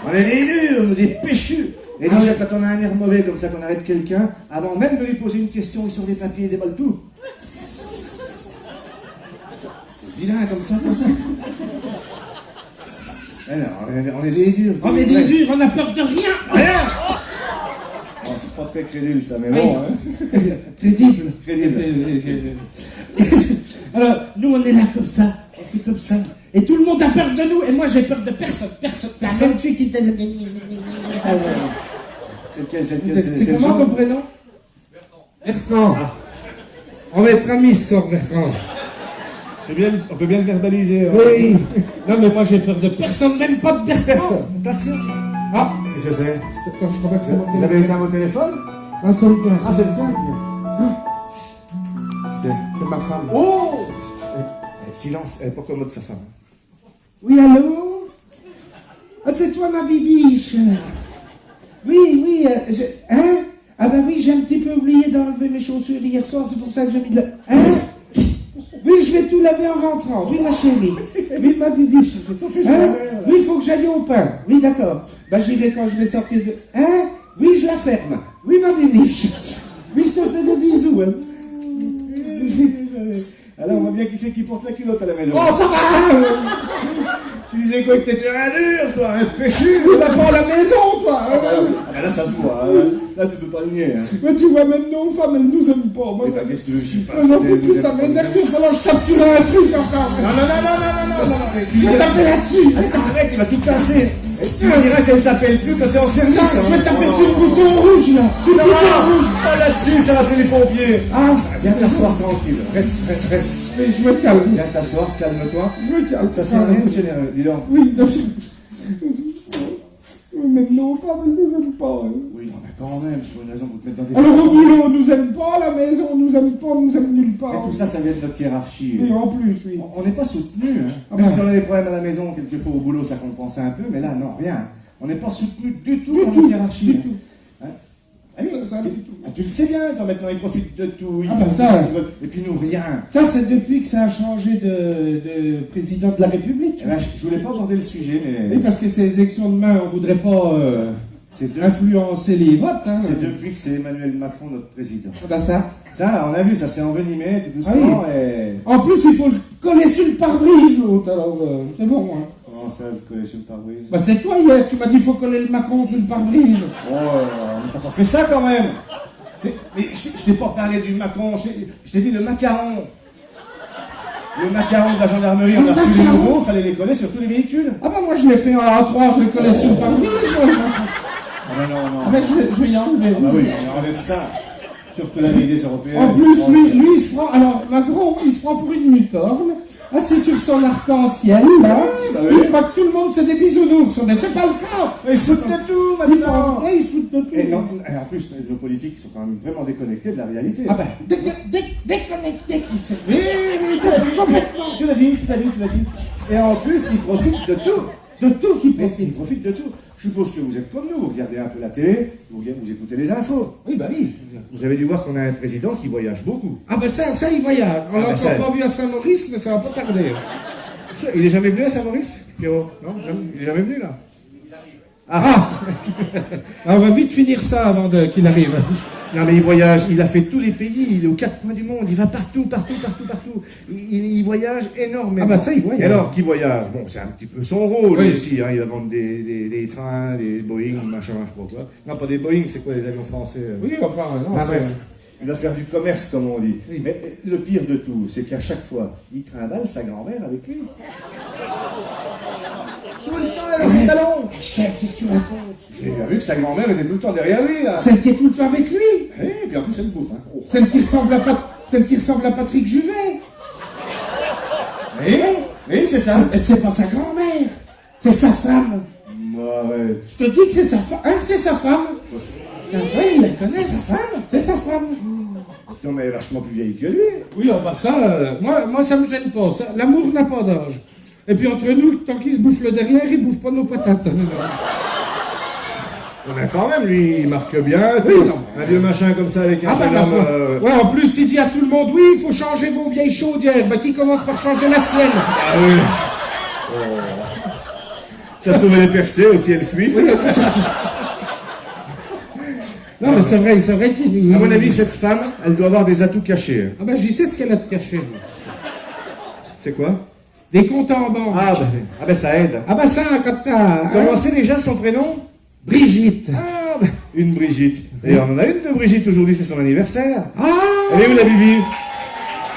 Speaker 5: on est des durs, des péchus. Et déjà, quand on a un air mauvais comme ça, qu'on arrête quelqu'un, avant même de lui poser une question, il sort des papiers et déballe tout. C'est vilain comme ça. Mais non, on est des durs.
Speaker 4: On est des durs, on n'a peur de rien.
Speaker 5: Rien. Bon, c'est pas très crédible ça, mais bon. Hein.
Speaker 4: Crédible.
Speaker 5: Crédible.
Speaker 4: Alors, nous, on est là comme ça, on fait comme ça. Et tout le monde a peur de nous, et moi, j'ai peur de personne. Personne. La même fille qui t'a...
Speaker 5: C'est lequel,
Speaker 4: C'est comment ton prénom Bertrand. On va être amis ce soir, Bertrand.
Speaker 5: On peut bien le verbaliser. Hein.
Speaker 4: Oui. Non, mais moi, j'ai peur de personne, même pas de Bertrand.
Speaker 5: Attention.
Speaker 4: Ah,
Speaker 5: Qu'est-ce que c'est?
Speaker 4: attends, je crois pas que c'est mon
Speaker 5: Vous
Speaker 4: téléphone.
Speaker 5: avez éteint vos téléphones?
Speaker 4: Ah, c'est le tien,
Speaker 5: Ah, c'est le tien.
Speaker 4: c'est ma femme.
Speaker 5: Oh! Silence, elle est pas commode sa femme.
Speaker 4: Oui, allô? Ah, c'est toi, ma bibiche. Oui, oui, hein? Ah bah oui, j'ai un petit peu oublié d'enlever mes chaussures hier soir, c'est pour ça que j'ai mis de la... Hein? Oui, je vais tout laver en rentrant. Oui, ma chérie. Oui, ma bibiche. Hein? Oui, il faut que j'aille au pain. Oui, d'accord. Bah, j'irai quand je vais sortir de... Hein? Oui, je la ferme. Oui, ma bibiche. Oui, je te fais des bisous. Hein?
Speaker 5: Alors, on voit bien qui c'est qui porte la culotte à la maison.
Speaker 4: Oh, ça va!
Speaker 5: Tu disais quoi, que t'étais un dur, toi, un péchu?
Speaker 4: Tu vas pas à la maison, toi!
Speaker 5: Ah bah là, ça se voit. Hein. Là, tu peux pas le nier. Hein.
Speaker 4: Mais tu vois, même nos femmes, elles nous aiment pas. Moi,
Speaker 5: Mais bah, qu'est-ce que tu veux que j'y fasse?
Speaker 4: non,
Speaker 5: C'est-
Speaker 4: plus, ça m'énerve, il va falloir que je tape sur un truc encore.
Speaker 5: Non, mais tu
Speaker 4: Je vais taper là-dessus.
Speaker 5: Arrête, il va tout casser. Et tu me diras qu'elle s'appelle plus quand t'es en service.
Speaker 4: Tiens, je vais taper sur le bouton rouge, là. Sur le bouton rouge.
Speaker 5: Pas là-dessus, ça va faire les pompiers.
Speaker 4: Ah,
Speaker 5: Viens t'asseoir tranquille. Reste.
Speaker 4: mais je me calme.
Speaker 5: Viens t'asseoir, calme-toi.
Speaker 4: Je me calme.
Speaker 5: Ça sert à rien de s'énerver, dis donc.
Speaker 4: Oui, non, même nos femmes, elles nous aiment pas. Hein.
Speaker 5: Oui, non, mais quand même, c'est pour une raison pour te mettre dans des...
Speaker 4: Alors au boulot, on nous aime pas, à la maison, on nous aime pas, on nous aime nulle part.
Speaker 5: Et tout ça, ça vient de notre hiérarchie.
Speaker 4: Oui, en plus, oui.
Speaker 5: On n'est pas soutenu. Hein.
Speaker 4: Ah
Speaker 5: Même
Speaker 4: ben.
Speaker 5: si on a des problèmes à la maison, quelquefois au boulot, ça compense un peu, mais là, non, rien. On n'est pas soutenu du tout dans notre hiérarchie.
Speaker 4: Du
Speaker 5: hein.
Speaker 4: tout.
Speaker 5: Hein? Ah oui,
Speaker 4: Ça,
Speaker 5: tu,
Speaker 4: du tout.
Speaker 5: ah, tu le sais bien, toi, maintenant, ils profitent de tout. Ils
Speaker 4: Ah ben
Speaker 5: font
Speaker 4: ça.
Speaker 5: tout ce qu'ils veulent. Et puis nous, rien.
Speaker 4: Ça, c'est depuis que ça a changé de président de la République.
Speaker 5: Eh ben, je voulais pas aborder le sujet,
Speaker 4: Oui,
Speaker 5: mais
Speaker 4: parce que ces élections demain, on voudrait pas
Speaker 5: c'est
Speaker 4: influencer les votes. Hein.
Speaker 5: c'est depuis que c'est Emmanuel Macron, notre président.
Speaker 4: Ah ben ça.
Speaker 5: Ça, on a vu, ça s'est envenimé tout doucement. Et...
Speaker 4: En plus, il faut le coller sur le pare-brise, l'autre. Alors, c'est bon. Hein.
Speaker 5: Comment ça, vous connaissez sur le pare-brise?
Speaker 4: Bah, c'est toi hier, tu m'as dit qu'il faut coller le Macron sur le pare-brise.
Speaker 5: Oh, mais t'as pas fait ça quand même. Mais je t'ai pas parlé du Macron, je t'ai dit le macaron. Le macaron de la gendarmerie, on a reçu les
Speaker 4: macaron.
Speaker 5: nouveaux, fallait les coller sur tous les véhicules.
Speaker 4: Ah bah moi, je l'ai fait en A3, je l'ai collé sur le pare-brise. moi.
Speaker 5: Ah non,
Speaker 4: Ah ben, je vais y enlever.
Speaker 5: Ah bah oui, on enlève ça. Surtout la vieille européenne.
Speaker 4: En plus, lui, il se prend. Alors, Macron, il se prend pour une licorne, assis sur son arc-en-ciel, là.
Speaker 5: Ah
Speaker 4: Il
Speaker 5: oui.
Speaker 4: croit que tout le monde, c'est des bisounours. Mais c'est pas le cas.
Speaker 5: Mais ils se foutent de tout
Speaker 4: Ils sont
Speaker 5: maintenant.
Speaker 4: là, ils se foutent de tout.
Speaker 5: Et, non, et en plus, nos politiques ils sont quand même vraiment déconnectés de la réalité.
Speaker 4: Ah ben, déconnecté qui se
Speaker 5: Oui, oui, tu l'as dit, complètement. Tu l'as dit. Et en plus, ils profitent de tout.
Speaker 4: de tout qui
Speaker 5: Mais
Speaker 4: profite.
Speaker 5: ils profitent de tout. Je suppose que vous êtes comme nous, vous regardez un peu la télé, vous écoutez les infos.
Speaker 4: Oui, bah oui.
Speaker 5: Vous avez dû voir qu'on a un président qui voyage beaucoup.
Speaker 4: Ah ben ça, il voyage. On l'a
Speaker 5: ben ça.
Speaker 4: encore pas vu à Saint-Maurice, mais ça va pas tarder.
Speaker 5: Il est jamais venu à Saint-Maurice, Pierrot? Non, il est jamais venu là.
Speaker 4: Ah, on va vite finir ça avant qu'il arrive.
Speaker 5: Non mais il voyage, il a fait tous les pays, il est aux 4 coins du monde, il va partout, partout, partout, partout. Il voyage énormément.
Speaker 4: Ah bah ça, il voyage.
Speaker 5: Et alors, qui voyage? Bon, c'est un petit peu son rôle
Speaker 4: Oui.
Speaker 5: aussi, hein. Il va vendre des trains, des Boeing, machin, je sais pas quoi. Non, pas des Boeing, c'est quoi les avions français?
Speaker 4: Oui, enfin, non,
Speaker 5: Ah,
Speaker 4: c'est-
Speaker 5: bref. Il va faire du commerce, comme on dit.
Speaker 4: Oui.
Speaker 5: Mais le pire de tout, c'est qu'à chaque fois, il trimballe sa grand-mère avec lui. Tout le temps, elle a ses talons.
Speaker 4: Cher, qu'est-ce que tu racontes?
Speaker 5: J'ai bien vu que sa grand-mère était tout le temps derrière lui, là.
Speaker 4: Celle qui est tout le temps avec lui.
Speaker 5: Et puis en plus, elle bouffe, hein. Oh.
Speaker 4: Celle qui ressemble à Patrick Juvet.
Speaker 5: Oui, c'est ça.
Speaker 4: C'est pas sa grand-mère. C'est sa femme.
Speaker 5: Arrête.
Speaker 4: Je te dis que c'est sa femme. Hein, c'est sa femme. Oui, il la connaît, sa femme. C'est sa femme.
Speaker 5: Non, mais elle est vachement plus vieille que lui.
Speaker 4: Oui, oh bah ça, moi ça me gêne pas. Ça, l'amour n'a pas d'âge. Et puis entre nous, tant qu'il se bouffe le derrière, il bouffe pas nos patates.
Speaker 5: Mais quand même, lui, il marque bien.
Speaker 4: Oui,
Speaker 5: tout.
Speaker 4: non.
Speaker 5: Un vieux machin comme ça avec un
Speaker 4: Ah bah,
Speaker 5: jeune homme.
Speaker 4: ouais, en plus, il dit à tout le monde, oui, il faut changer vos vieilles chaudières. Bah, qui commence par changer la sienne?
Speaker 5: Ah oui. Oh. Ça sauve les percées aussi, elle fuit.
Speaker 4: Oui, non, mais c'est vrai qu'il...
Speaker 5: À mon avis, cette femme, elle doit avoir des atouts cachés.
Speaker 4: Ah bah, j'y sais ce qu'elle a de caché.
Speaker 5: C'est quoi?
Speaker 4: Des comptes en banque.
Speaker 5: Ah ben ça aide.
Speaker 4: Ah bah ça, quand t'as...
Speaker 5: Comment c'est déjà son prénom?
Speaker 4: Brigitte.
Speaker 5: Ah, ben, une Brigitte. D'ailleurs, on en a une de Brigitte aujourd'hui, c'est son anniversaire.
Speaker 4: Ah
Speaker 5: Elle est où la Bibi?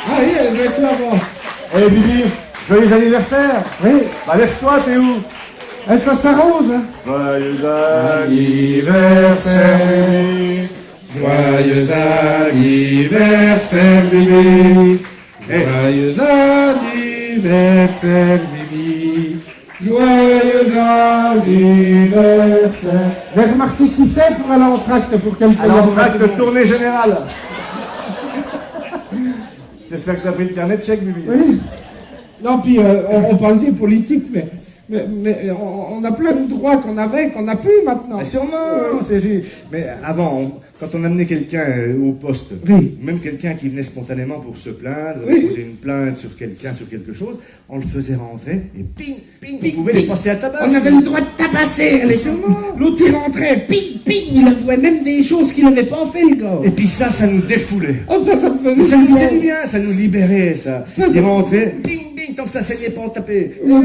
Speaker 4: Ah oui, elle doit être là-bas.
Speaker 5: Eh Bibi, joyeux anniversaire.
Speaker 4: Oui.
Speaker 5: Bah lève-toi, t'es où?
Speaker 4: Elle, ça s'arrose, hein.
Speaker 5: Joyeux anniversaire.
Speaker 4: Joyeux anniversaire, Bibi. Joyeux anniversaire, Bibi. Joyeux anniversaire. J'ai remarqué qui c'est pour aller en tracte pour quelqu'un.
Speaker 5: Alors, traque de tournée générale. J'espère que t'as pris le carnet de chèque, Bibi.
Speaker 4: Oui. Non, puis on parle des politiques, mais on a plein de droits qu'on avait, qu'on n'a plus maintenant.
Speaker 5: Mais sûrement, mais avant, quand on amenait quelqu'un au poste,
Speaker 4: Oui.
Speaker 5: même quelqu'un qui venait spontanément pour se plaindre,
Speaker 4: Oui.
Speaker 5: poser une plainte sur quelqu'un, sur quelque chose, on le faisait rentrer et ping, ping, on pouvait les passer à tabac.
Speaker 4: On avait le droit de tabasser.
Speaker 5: Mais sûrement.
Speaker 4: L'autre il rentrait, ping, ping, il avouait même des choses qu'il n'avait pas fait, le gars.
Speaker 5: Et puis ça nous défoulait.
Speaker 4: Oh, ça me faisait
Speaker 5: Ça nous
Speaker 4: du
Speaker 5: faisait du
Speaker 4: bien.
Speaker 5: bien, ça nous libérait, ça.
Speaker 4: Ça,
Speaker 5: Il
Speaker 4: ça-
Speaker 5: rentrait, ping, ping, tant que ça saignait pas, on tapait.
Speaker 4: Ouais,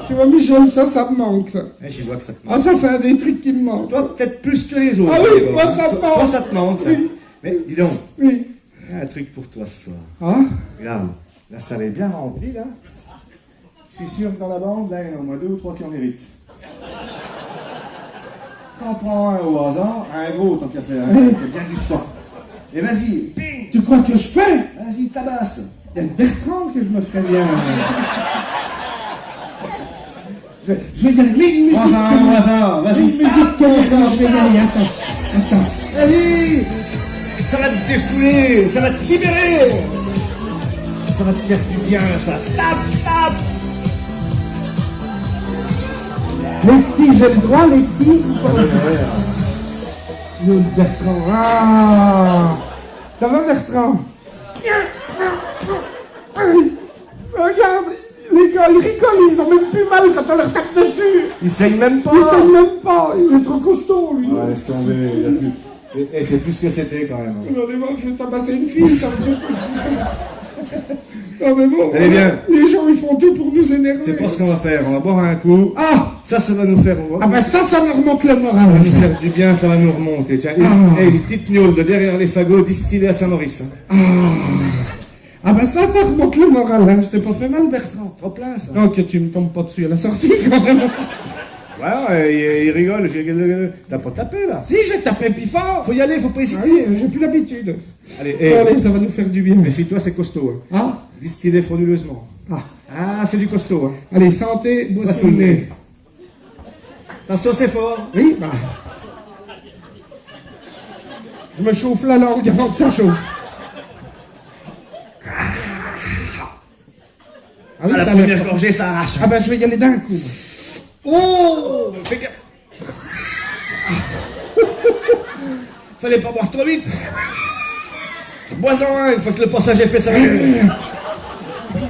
Speaker 4: tu vois, Michel, ça me manque, ça.
Speaker 5: Eh, j'y vois que ça te
Speaker 4: Ah,
Speaker 5: manque.
Speaker 4: ça, c'est un des trucs qui me manque.
Speaker 5: Toi, peut-être plus que les autres.
Speaker 4: Ah oui,
Speaker 5: d'abord,
Speaker 4: moi,
Speaker 5: hein.
Speaker 4: ça me
Speaker 5: Toi,
Speaker 4: manque.
Speaker 5: ça te manque, ça.
Speaker 4: Oui.
Speaker 5: Mais dis donc,
Speaker 4: Oui.
Speaker 5: il y a un truc pour toi ce soir.
Speaker 4: Ah,
Speaker 5: Regarde, la salle est bien remplie, là. Je suis sûr que dans la bande, là, il y en a au moins 2 ou 3 qui en méritent. T'en prends un au hasard, un gros, tant qu'à faire, qui a bien du sang. Et vas-y, ping,
Speaker 4: tu crois que je peux?
Speaker 5: vas-y, tabasse.
Speaker 4: Il y a Bertrand que je me ferais bien. Je vais y aller. Mets une musique.
Speaker 5: Voisin,
Speaker 4: Mets une musique connaissante, je vais y aller. Attends.
Speaker 5: Vas-y, ça va te défouler, ça va te libérer. Ça va te faire du bien, ça. Tape, tape.
Speaker 4: Les petits, j'ai le droit, les petits. Le Bertrand. Ah. Ça va, Bertrand? Regarde, les gars, ils rigolent, ils ont même plus mal quand on leur tape dessus.
Speaker 5: Il saigne même pas.
Speaker 4: Ils savent même pas, il est trop costaud, lui.
Speaker 5: Ouais, laisse tomber, il y a plus. Et c'est plus ce que c'était quand même.
Speaker 4: J'en ai marre que je vais tabasser une fille, ça me fait... Non mais bon,
Speaker 5: Allez, viens.
Speaker 4: les gens ils font tout pour nous énerver.
Speaker 5: C'est pas ce qu'on va faire, on va boire un coup.
Speaker 4: Ah,
Speaker 5: Ça va nous faire.
Speaker 4: ah bah ça me remonte le moral.
Speaker 5: Ça va nous faire du bien, ça va nous remonter. Tiens, une petite gnôle de derrière les fagots distillée à Saint-Maurice. Hein.
Speaker 4: Ah bah ça remonte le moral, hein. Je t'ai pas fait mal, Bertrand.
Speaker 5: Trop plein ça.
Speaker 4: Non, que tu me tombes pas dessus à la sortie quand même.
Speaker 5: Ouais, il rigole. T'as pas tapé là.
Speaker 4: Si, j'ai tapé plus fort.
Speaker 5: Faut y aller, faut pas
Speaker 4: Ah
Speaker 5: hésiter.
Speaker 4: oui, j'ai plus l'habitude.
Speaker 5: Allez,
Speaker 4: Bon, allez, ça va nous faire du bien.
Speaker 5: méfie-toi, c'est costaud. Hein.
Speaker 4: Ah,
Speaker 5: Distillé frauduleusement. Ah, c'est du costaud. Hein.
Speaker 4: allez, santé, bois
Speaker 5: Pas
Speaker 4: sous
Speaker 5: sous
Speaker 4: le
Speaker 5: le
Speaker 4: nez.
Speaker 5: nez. Attention, c'est fort.
Speaker 4: Oui, bah. Je me chauffe la langue avant que ça chauffe. Ah oui,
Speaker 5: À la
Speaker 4: ça
Speaker 5: première
Speaker 4: lève.
Speaker 5: gorgée, ça arrache.
Speaker 4: Ah bah je vais y aller d'un coup.
Speaker 5: Oh, fais gaffe. Fallait pas boire trop vite. Bois-en un, une fois que le passage est fait, ça va.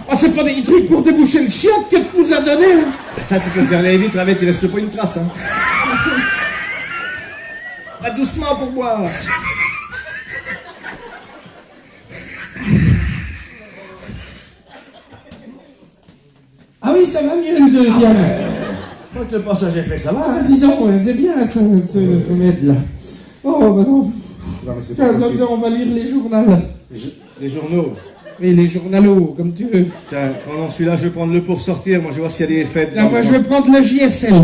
Speaker 4: Ah, c'est pas des trucs pour déboucher le chiotte que tu nous as donné, hein.
Speaker 5: Ça, tu peux faire les vitres avec, il reste pas une trace. Hein. Pas doucement pour boire.
Speaker 4: oui, ça va mieux le deuxième.
Speaker 5: Faut que le passage est fait, ça va,
Speaker 4: Ah,
Speaker 5: hein?
Speaker 4: dis donc, c'est bien ça, ce remède-là. Oh, bah non.
Speaker 5: Non, mais c'est
Speaker 4: Tiens,
Speaker 5: pas possible.
Speaker 4: on va lire les journaux.
Speaker 5: Les journaux.
Speaker 4: Oui, les journalos, comme tu veux.
Speaker 5: Tiens, pendant celui-là, je vais prendre le pour sortir. Moi, je vais voir s'il y a des fêtes.
Speaker 4: Là, moi, je vais prendre le JSL.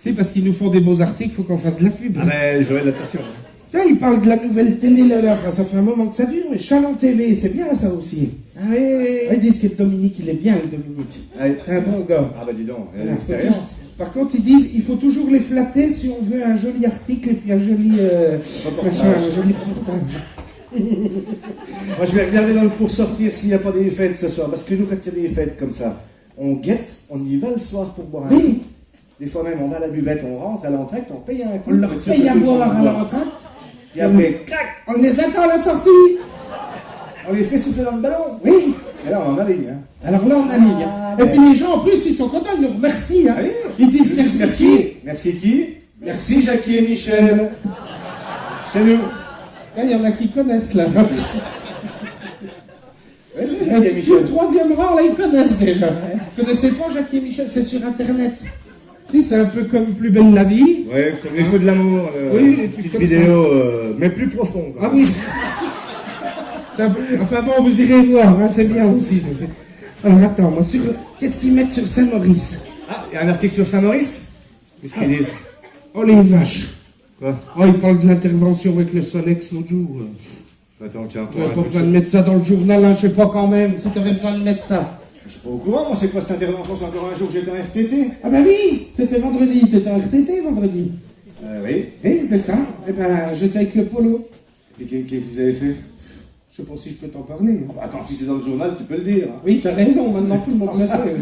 Speaker 4: C'est parce qu'ils nous font des beaux articles, il faut qu'on fasse de la pub.
Speaker 5: Ah, mais Joël, attention.
Speaker 4: Tiens, ils parlent de la nouvelle télé, là, enfin, ça fait un moment que ça dure, mais Chalon TV, c'est bien ça aussi.
Speaker 5: Ah oui,
Speaker 4: Ils disent que Dominique, il est bien, le Dominique. C'est un bon gars.
Speaker 5: Ah bah dis donc, il y a
Speaker 4: Voilà,
Speaker 5: l'expérience.
Speaker 4: par contre, ils disent il faut toujours les flatter si on veut un joli article et puis un joli machin, un joli reportage.
Speaker 5: Moi, je vais regarder dans le pour sortir s'il n'y a pas des fêtes ce soir. Parce que nous, quand il y a des fêtes comme ça, on guette, on y va le soir pour boire un coup.
Speaker 4: Oui,
Speaker 5: Des fois même, on va à la buvette, on rentre à l'entracte, on paye un coup.
Speaker 4: on leur
Speaker 5: pour être
Speaker 4: paye
Speaker 5: sûr
Speaker 4: à
Speaker 5: que tout le
Speaker 4: boire
Speaker 5: monde
Speaker 4: à
Speaker 5: boit.
Speaker 4: l'entracte.
Speaker 5: Et après, crac,
Speaker 4: On les attend à la sortie.
Speaker 5: on les fait souffler dans le ballon.
Speaker 4: Oui.
Speaker 5: Et là, on en aligne. Hein.
Speaker 4: Alors là, on aligne.
Speaker 5: Ah,
Speaker 4: Et
Speaker 5: ben.
Speaker 4: puis les gens, en plus, ils sont contents, ils nous remercient. Hein.
Speaker 5: Ah oui.
Speaker 4: Ils disent merci.
Speaker 5: Merci. Merci qui? Merci Jackie et Michel. C'est nous.
Speaker 4: Là, il y en a qui connaissent, là.
Speaker 5: Ouais, c'est Jackie et
Speaker 4: Tout le
Speaker 5: Michel.
Speaker 4: troisième rang, là, ils connaissent déjà. Vous connaissez pas Jackie et Michel, c'est sur Internet. Tu sais, c'est un peu comme Plus belle la vie.
Speaker 5: Ouais, comme les feux de l'amour.
Speaker 4: Oui, les trucs
Speaker 5: petite
Speaker 4: comme
Speaker 5: vidéo, mais plus profonde.
Speaker 4: Ah oui. Enfin bon, vous irez voir, hein, c'est bien aussi. Alors attends, moi, qu'est-ce qu'ils mettent sur Saint-Maurice?
Speaker 5: Ah, il y a un article sur Saint-Maurice? Qu'est-ce qu'ils disent?
Speaker 4: Oh les vaches.
Speaker 5: Quoi?
Speaker 4: Oh, ils parlent de l'intervention avec le Solex l'autre jour.
Speaker 5: Attends, tiens,
Speaker 4: Tu n'avais pas besoin de mettre ça dans le journal, hein, je sais pas quand même, si tu avais besoin de mettre ça.
Speaker 5: Je suis pas au courant, moi, c'est quoi cette intervention? C'est encore un jour que j'étais en RTT?
Speaker 4: Ah bah oui, c'était vendredi, t'étais en RTT vendredi.
Speaker 5: Oui.
Speaker 4: Oui, c'est ça. Eh ben, j'étais avec le polo.
Speaker 5: Et qu'est-ce que vous avez fait?
Speaker 4: Je sais pas si je peux t'en parler. Hein.
Speaker 5: Bah, quand si c'est dans le journal, tu peux le dire. Hein.
Speaker 4: Oui, t'as raison, maintenant tout le monde le sait.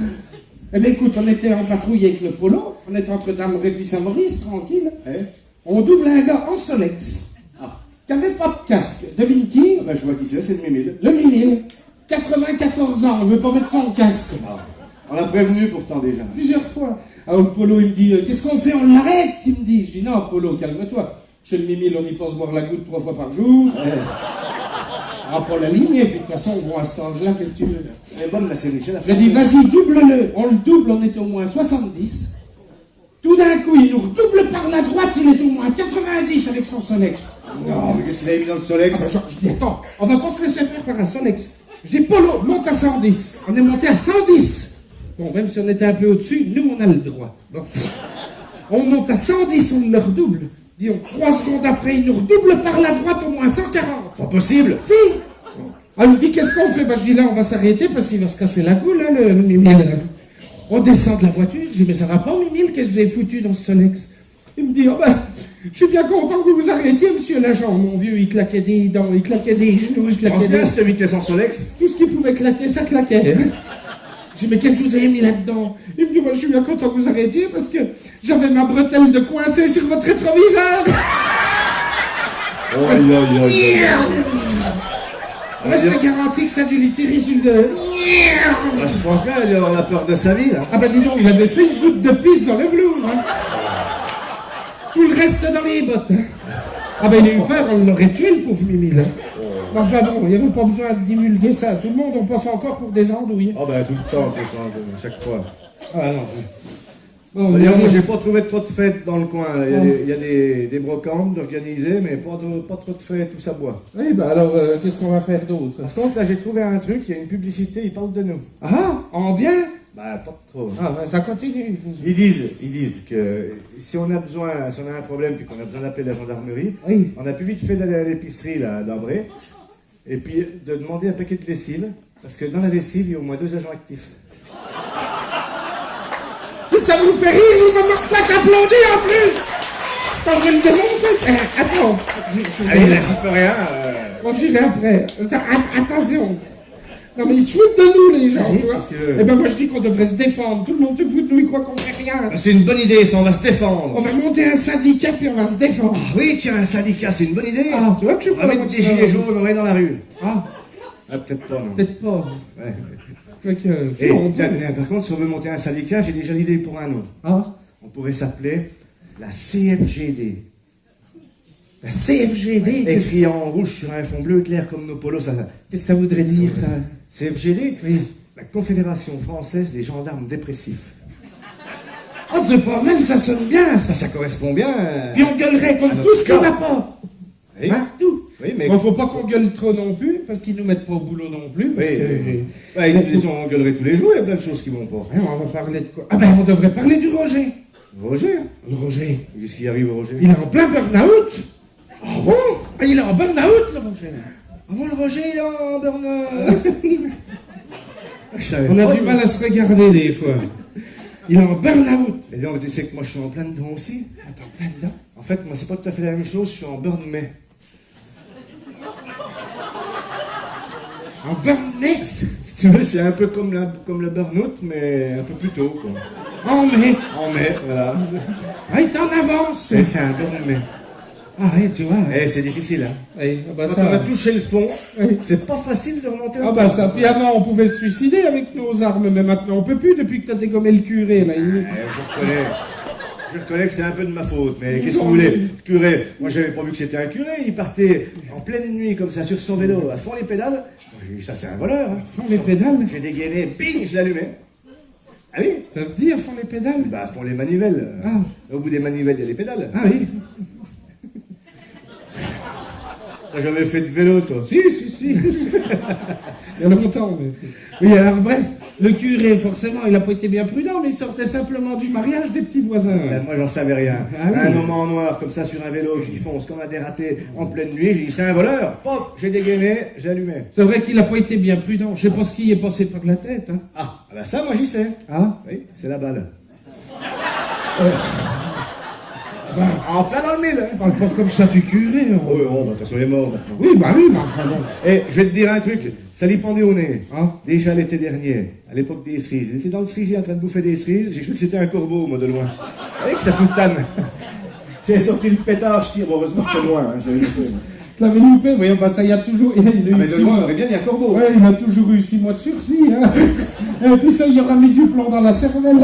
Speaker 4: Eh bien écoute, on était en patrouille avec le polo, on était entre Dameray et Saint-Maurice, tranquille.
Speaker 5: Eh?
Speaker 4: On double un gars en Solex,
Speaker 5: Ah.
Speaker 4: qui avait pas de casque. Devine qui?
Speaker 5: Ah bah, je vois qui c'est le Mimile.
Speaker 4: Le Mimile. 94 ans, on veut pas mettre son casque.
Speaker 5: Ah. On a prévenu pourtant déjà.
Speaker 4: Plusieurs fois. Alors le polo, il me dit, qu'est-ce qu'on fait? On l'arrête? Il me dit. Je dis, non, polo, calme-toi. Chez le Mimile, on y pense boire la goutte 3 fois par jour. Ah, pour la ligne, et puis de toute façon, bon, à cet âge-là, qu'est-ce que tu veux?
Speaker 5: Elle est bonne la série, c'est la
Speaker 4: Je lui ai dit, vas-y, double-le. On le double, on était au moins 70. Tout d'un coup, il nous redouble par la droite, il est au moins 90 avec son Solex.
Speaker 5: Non, mais qu'est-ce qu'il a mis dans le Solex?
Speaker 4: Ah, je dis, attends, on va pas se laisser faire par un Solex. Je dis, Polo, monte à 110. On est monté à 110. Bon, même si on était un peu au-dessus, nous, on a le droit. Bon. On monte à 110, on le redouble. Disons, 3 secondes après, il nous redouble par la droite au moins 140.
Speaker 5: Pas possible.
Speaker 4: Si. Elle me dit, qu'est-ce qu'on fait? Bah, je dis, là, on va s'arrêter parce qu'il va se casser la goule, hein, le Mimile. On descend de la voiture. Je dis, mais ça va pas, Mimile? Qu'est-ce que vous avez foutu dans ce Solex? Il me dit, oh ben, je suis bien content que vous vous arrêtiez, monsieur l'agent. Mon vieux, il claquait des dents, il claquait des genoux, il
Speaker 5: Pense
Speaker 4: claquait
Speaker 5: bien
Speaker 4: des...
Speaker 5: à cette vitesse en Solex.
Speaker 4: Tout ce qui pouvait claquer, ça claquait. Je dis, mais qu'est-ce que vous avez mis là-dedans? Il me dit, moi, je suis bien content que vous arrêtiez parce que j'avais ma bretelle de coincée sur votre rétroviseur.
Speaker 5: Oh, aïe.
Speaker 4: Moi, je te garantis que ça a dû lui tirer sur le...
Speaker 5: Ah, je pense bien, il a peur de sa vie, là.
Speaker 4: Ah bah dis donc, il avait fait une goutte de pisse dans le velours. Hein. Tout le reste dans les bottes. Hein. Ah bah il a eu peur, on l'aurait tué, le pauvre Mimile. Hein. Enfin bon, il n'y avait pas besoin de divulguer ça. Tout le monde, on passe encore pour des andouilles.
Speaker 5: Oh, ben, tout le temps, chaque fois.
Speaker 4: Ah non. Bon,
Speaker 5: D'ailleurs, moi, j'ai pas trouvé trop de fêtes dans le coin. Il y a des brocantes organisées, mais pas trop de fêtes où ça boit.
Speaker 4: Oui, bah alors, qu'est-ce qu'on va faire d'autre?
Speaker 5: Par contre, là, j'ai trouvé un truc, il y a une publicité, ils parlent de nous.
Speaker 4: Ah, en bien?
Speaker 5: Bah, pas trop.
Speaker 4: Ah, bah, ça continue.
Speaker 5: Ils disent que si on a un problème, puis qu'on a besoin d'appeler la gendarmerie,
Speaker 4: Oui.
Speaker 5: on a plus vite fait d'aller à l'épicerie, là, d'Ambray, et puis de demander un paquet de lessive, parce que dans la lessive, il y a au moins 2 agents actifs.
Speaker 4: Ça vous fait rire, vous m'avez pas applaudi en plus! Quand je vais le démonter. Attends.
Speaker 5: Allez, là, j'y peux rien.
Speaker 4: Moi, j'irai après. Attention. Non, mais ils se foutent de nous, les gens, tu vois.
Speaker 5: qu'est-ce que tu veux?
Speaker 4: Eh ben, moi, je dis qu'on devrait se défendre. Tout le monde se fout de nous, il croit qu'on fait rien.
Speaker 5: Ah, c'est une bonne idée, ça, on va se défendre.
Speaker 4: On va monter un syndicat, puis on va se défendre.
Speaker 5: Ah oui, tiens, un syndicat, c'est une bonne idée.
Speaker 4: Ah, tu vois que je suis
Speaker 5: On va mettre des gilets jaunes, on va aller dans la rue.
Speaker 4: Ah,
Speaker 5: Ah, peut-être pas, non.
Speaker 4: peut-être pas.
Speaker 5: Ouais.
Speaker 4: Fait que,
Speaker 5: Et,
Speaker 4: c'est honteux.
Speaker 5: par contre, si on veut monter un syndicat, j'ai déjà l'idée pour un nom.
Speaker 4: Ah,
Speaker 5: On pourrait s'appeler la CFGD.
Speaker 4: La CFGD,
Speaker 5: Écrit en rouge sur un fond bleu clair comme nos polos.
Speaker 4: qu'est-ce que ça voudrait dire, ça?
Speaker 5: CFGD,
Speaker 4: Oui.
Speaker 5: la Confédération Française des Gendarmes Dépressifs.
Speaker 4: Oh, c'est pas mal, ça sonne bien, ça.
Speaker 5: Ça correspond bien.
Speaker 4: Puis on gueulerait contre
Speaker 5: Alors,
Speaker 4: tout ce qui
Speaker 5: ça.
Speaker 4: va pas.
Speaker 5: Oui.
Speaker 4: Hein, tout.
Speaker 5: Oui, mais
Speaker 4: Bon, faut pas qu'on gueule trop non plus, parce qu'ils nous mettent pas au boulot non plus. Parce
Speaker 5: Oui,
Speaker 4: que,
Speaker 5: ouais, une disons, on gueulerait tous les jours, il y a plein de choses qui vont pas.
Speaker 4: hein, on va parler de quoi? Ah ben, on devrait parler du Roger.
Speaker 5: Roger,
Speaker 4: Le Roger.
Speaker 5: qu'est-ce qui arrive au Roger?
Speaker 4: Il est en plein burn-out. Ah bon? Ah, il est en burn-out, le Roger.
Speaker 5: Ah bon, le Roger, il est en burn.
Speaker 4: On a du mal à se regarder des fois. Il est en burn-out.
Speaker 5: Et donc, tu sais que moi, je suis en plein dedans aussi.
Speaker 4: Attends, plein dedans.
Speaker 5: En fait, moi, c'est pas tout à fait la même chose, je suis en burn-mai.
Speaker 4: En burn-out.
Speaker 5: Si tu veux, c'est un peu comme le burn-out, mais un peu plus tôt, quoi.
Speaker 4: En mai.
Speaker 5: En mai, voilà.
Speaker 4: Ah, il est en avance.
Speaker 5: C'est un burn-mai.
Speaker 4: Ah, oui, tu vois.
Speaker 5: Eh, c'est difficile, hein.
Speaker 4: Oui, ah bah
Speaker 5: Quand
Speaker 4: ça.
Speaker 5: on a touché le fond,
Speaker 4: Oui.
Speaker 5: c'est pas facile de remonter
Speaker 4: Ah bah ça, puis avant on pouvait se suicider avec nos armes, mais maintenant on peut plus depuis que t'as dégommé le curé là.
Speaker 5: Je reconnais que c'est un peu de ma faute, mais qu'est-ce que vous voulez? Le curé, moi j'avais pas vu que c'était un curé, il partait en pleine nuit comme ça sur son vélo, à fond les pédales. Moi, j'ai dit, ça c'est un voleur. Hein.
Speaker 4: Fond les pédales.
Speaker 5: J'ai dégainé, bing, je l'allumais. Ah oui?
Speaker 4: Ça se dit à fond les pédales.
Speaker 5: Bah, à fond les manivelles.
Speaker 4: Ah.
Speaker 5: Au bout des manivelles, il y a les pédales.
Speaker 4: Ah oui.
Speaker 5: T'as jamais fait de vélo, toi?
Speaker 4: Si. Il y a longtemps. Mais... Oui, alors bref, le curé, forcément, il a pas été bien prudent, mais il sortait simplement du mariage des petits voisins.
Speaker 5: Ben, moi, j'en savais rien.
Speaker 4: Ah oui.
Speaker 5: Un homme en noir, comme ça, sur un vélo, qui fonce comme un dératé en pleine nuit, j'ai dit, c'est un voleur. Pop, j'ai dégainé, j'ai allumé.
Speaker 4: C'est vrai qu'il a pas été bien prudent. Je sais pas ce qui est passé par la tête. Hein.
Speaker 5: Ah, ben ça, moi, j'y sais.
Speaker 4: Ah.
Speaker 5: Oui, c'est la balle. En plein dans le mille.
Speaker 4: On parle pas comme ça du curé. Hein.
Speaker 5: Oh, oh, bah, de toute façon, il est mort maintenant.
Speaker 4: Oui, bah oui, mais enfin bon.
Speaker 5: Et je vais te dire un truc, ça lui pendait au nez.
Speaker 4: Ah.
Speaker 5: Déjà l'été dernier, à l'époque des cerises. Il était dans le cerisier en train de bouffer des cerises, j'ai cru que c'était un corbeau, moi, de loin. Avec sa soutane. J'ai sorti le pétard, je tire, bon, heureusement c'était loin. Hein, je
Speaker 4: L'avais loupé, voyons, bah ça y a toujours. Il a eu
Speaker 5: mais de
Speaker 4: 6
Speaker 5: loin, on
Speaker 4: mois.
Speaker 5: aurait bien dit un corbeau.
Speaker 4: Ouais, il a toujours eu 6 mois de sursis. Hein. Et puis ça, il y aura mis du plomb dans la cervelle.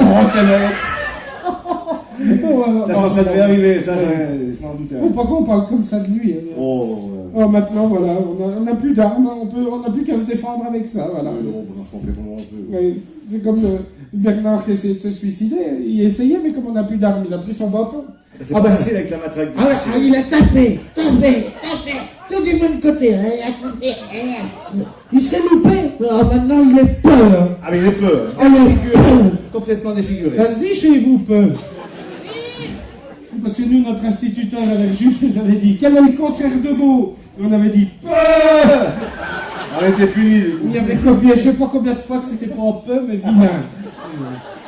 Speaker 5: De toute façon, ça devait arriver, ça, je m'en doutais.
Speaker 4: Faut pas qu'on parle comme ça de lui. Hein.
Speaker 5: Oh,
Speaker 4: Oh, maintenant, voilà, on n'a plus d'armes, on n'a plus qu'à se défendre avec ça, voilà.
Speaker 5: non, on fait comment on peut.
Speaker 4: Ouais, c'est comme Bernard qui essayait de se suicider, il essayait, mais comme on n'a plus d'armes, il a pris son bâton.
Speaker 5: C'est pas facile avec la matraque.
Speaker 4: Ah,
Speaker 1: Il a tapé, tout du bon côté, il s'est loupé, maintenant il est peur.
Speaker 5: Ah, mais il est peur.
Speaker 1: Oh, il est peur.
Speaker 5: Complètement défiguré.
Speaker 4: Ça se dit chez vous, peu. Parce que nous, notre instituteur avec juste nous avait dit, quel est le contraire de beau? Et on avait dit, peu.
Speaker 5: Arrêtez puni, du coup.
Speaker 4: Il avait copié, je sais pas combien de fois que c'était pas peu, mais vilain.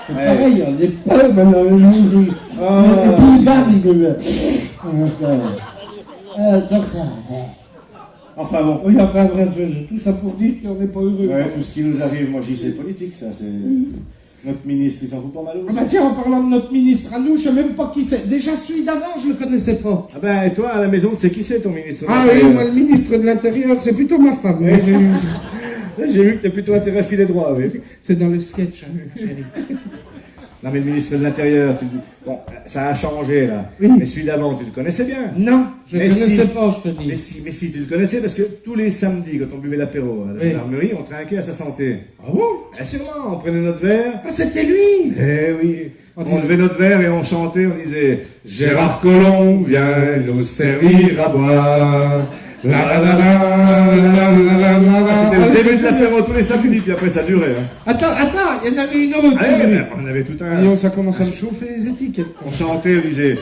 Speaker 4: C'est pareil, on est peu maintenant. Et puis il bat, il gueule.
Speaker 5: Enfin bon.
Speaker 4: Oui, enfin bref, tout ça pour dire qu'on n'est pas heureux.
Speaker 5: Ouais, tout ce qui nous arrive, moi j'y sais politique, ça, c'est. Notre ministre, il s'en fout pas mal
Speaker 4: Ah
Speaker 5: aussi.
Speaker 4: bah tiens, en parlant de notre ministre à nous, je sais même pas qui c'est. Déjà celui d'avant, je le connaissais pas.
Speaker 5: Ah ben, et toi, à la maison, tu sais qui c'est ton ministre?
Speaker 4: Ah oui, moi le ministre de l'Intérieur, c'est plutôt ma femme.
Speaker 5: Ouais, j'ai vu que t'as plutôt intérêt à filer droit, oui.
Speaker 4: C'est dans le sketch, hein, chérie.
Speaker 5: Non, mais le ministre de l'Intérieur, tu dis. Bon, ça a changé, là.
Speaker 4: Oui.
Speaker 5: Mais celui d'avant, tu le connaissais bien.
Speaker 4: Non, je ne
Speaker 5: Mais
Speaker 4: connaissais
Speaker 5: si.
Speaker 4: pas, je te dis.
Speaker 5: Mais si, tu le connaissais parce que tous les samedis, quand on buvait l'apéro à la
Speaker 4: Oui.
Speaker 5: gendarmerie, on trinquait à sa santé.
Speaker 4: Ah bon?
Speaker 5: Ah, sûrement, on prenait notre verre.
Speaker 4: Ah, c'était lui.
Speaker 5: Eh oui,
Speaker 4: On
Speaker 5: on levait notre verre et on chantait, on disait Gérard Collomb vient nous servir à boire. La la la la la la la la. C'était le début de l'apéro tous les samedis, puis après ça durait. Hein.
Speaker 4: Attends, il y en avait une autre.
Speaker 5: Allez, on avait tout un.
Speaker 4: Voyons, ça commence à me chauffer les étiquettes.
Speaker 5: On chantait, on disait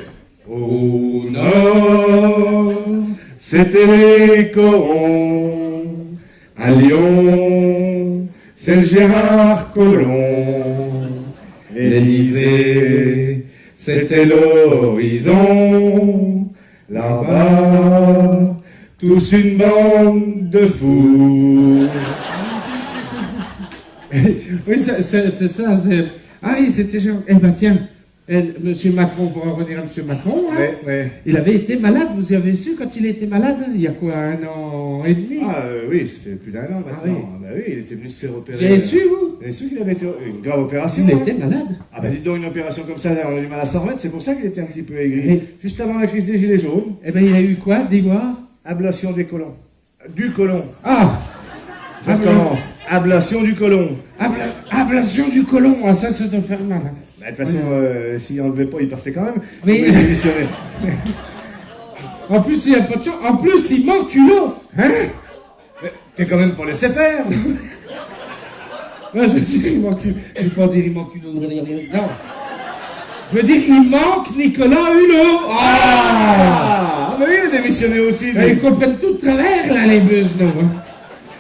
Speaker 5: Au nord, c'était les corons. À Lyon, c'est le Gérard Collomb. L'Élysée, c'était l'horizon. Là-bas, tous une bande de fous.
Speaker 4: Oui, c'est ça. Ah oui, c'était genre. Eh ben tiens, Monsieur Macron, pour en revenir à Monsieur Macron, hein,
Speaker 5: Ouais.
Speaker 4: il avait été malade, vous y avez su quand il était malade? Il y a quoi, 1 an et demi?
Speaker 5: Ah oui, ça fait plus d'un an maintenant.
Speaker 4: oui.
Speaker 5: Ah bah oui, il était venu se faire opérer.
Speaker 4: Vous avez su, vous?
Speaker 5: Vous avez su qu'il avait été une grave opération.
Speaker 4: Il
Speaker 5: hein.
Speaker 4: était malade.
Speaker 5: Ah Ah ben dites donc, une opération comme ça, on a du mal à s'en remettre, c'est pour ça qu'il était un petit peu aigri. Juste avant la crise des Gilets jaunes.
Speaker 4: Eh ben, il a eu quoi, dis-moi?
Speaker 5: Ablation des colons. Du colon.
Speaker 4: Ah!
Speaker 5: Je recommence. Ablation du colon.
Speaker 4: Ablation du colon, ah, ça doit faire mal. Hein.
Speaker 5: Bah, de toute façon, s'il n'enlevait pas, il partait quand même.
Speaker 4: Oui.
Speaker 5: Il démissionnait.
Speaker 4: En plus, il n'y a pas de chance. En plus, il manque culot. Hein?
Speaker 5: Mais t'es quand même pas laissé faire.
Speaker 4: Ouais, je veux dire, il manque. Je veux pas dire il manque Hulot. Non. Je veux dire, il manque Nicolas Hulot.
Speaker 5: Ah, mais oui, il a démissionné aussi. Lui.
Speaker 4: Ils comprennent tout de travers, là, les buzz, non? Hein.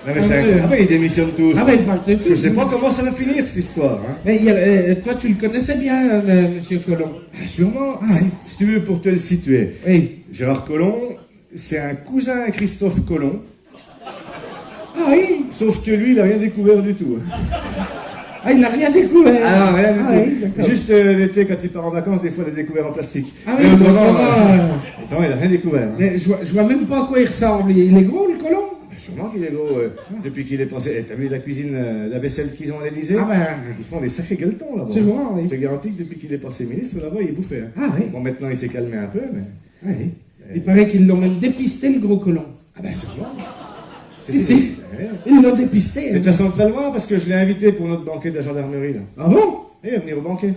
Speaker 5: Non, mais ah ben, ils démissionnent tous.
Speaker 4: Ah, ben, ils partent tous.
Speaker 5: Je sais pas comment ça va finir, cette histoire. Hein.
Speaker 4: Mais toi, tu le connaissais bien, monsieur Colomb.
Speaker 5: Ah, sûrement.
Speaker 4: Ah, oui.
Speaker 5: Si tu veux, pour te le situer.
Speaker 4: Oui.
Speaker 5: Gérard Collomb, c'est un cousin à Christophe Colomb.
Speaker 4: Ah oui.
Speaker 5: Sauf que lui, il n'a rien découvert du tout.
Speaker 4: Ah, il n'a rien découvert.
Speaker 5: Ah, rien du tout.
Speaker 4: Oui, d'accord.
Speaker 5: Juste l'été, quand il part en vacances, des fois, il a découvert en plastique.
Speaker 4: Ah oui,
Speaker 5: mais autrement,
Speaker 4: autrement,
Speaker 5: il n'a rien découvert. Hein.
Speaker 4: Mais je vois même pas à quoi il ressemble. Il est gros, le Colomb?
Speaker 5: Sûrement qu'il est gros, depuis qu'il est passé. Eh, t'as vu la cuisine, la vaisselle qu'ils ont à l'Elysée?
Speaker 4: Ah ben,
Speaker 5: Ils font des sacrés gueuletons là-bas.
Speaker 4: c'est vrai, oui.
Speaker 5: Je te garantis que depuis qu'il est passé ministre, là-bas, il est bouffé. Hein.
Speaker 4: Ah oui.
Speaker 5: Bon, maintenant, il s'est calmé un peu, mais...
Speaker 4: Oui. Il paraît qu'ils l'ont même dépisté, le gros Colomb.
Speaker 5: Ah ben, sûrement. C'est
Speaker 4: Si,
Speaker 5: fini.
Speaker 4: si.
Speaker 5: Ouais.
Speaker 4: Ils l'ont dépisté.
Speaker 5: Mais de toute façon, pas loin, parce que je l'ai invité pour notre banquet de la gendarmerie, là.
Speaker 4: Ah bon?
Speaker 5: Eh, il va venir au banquet.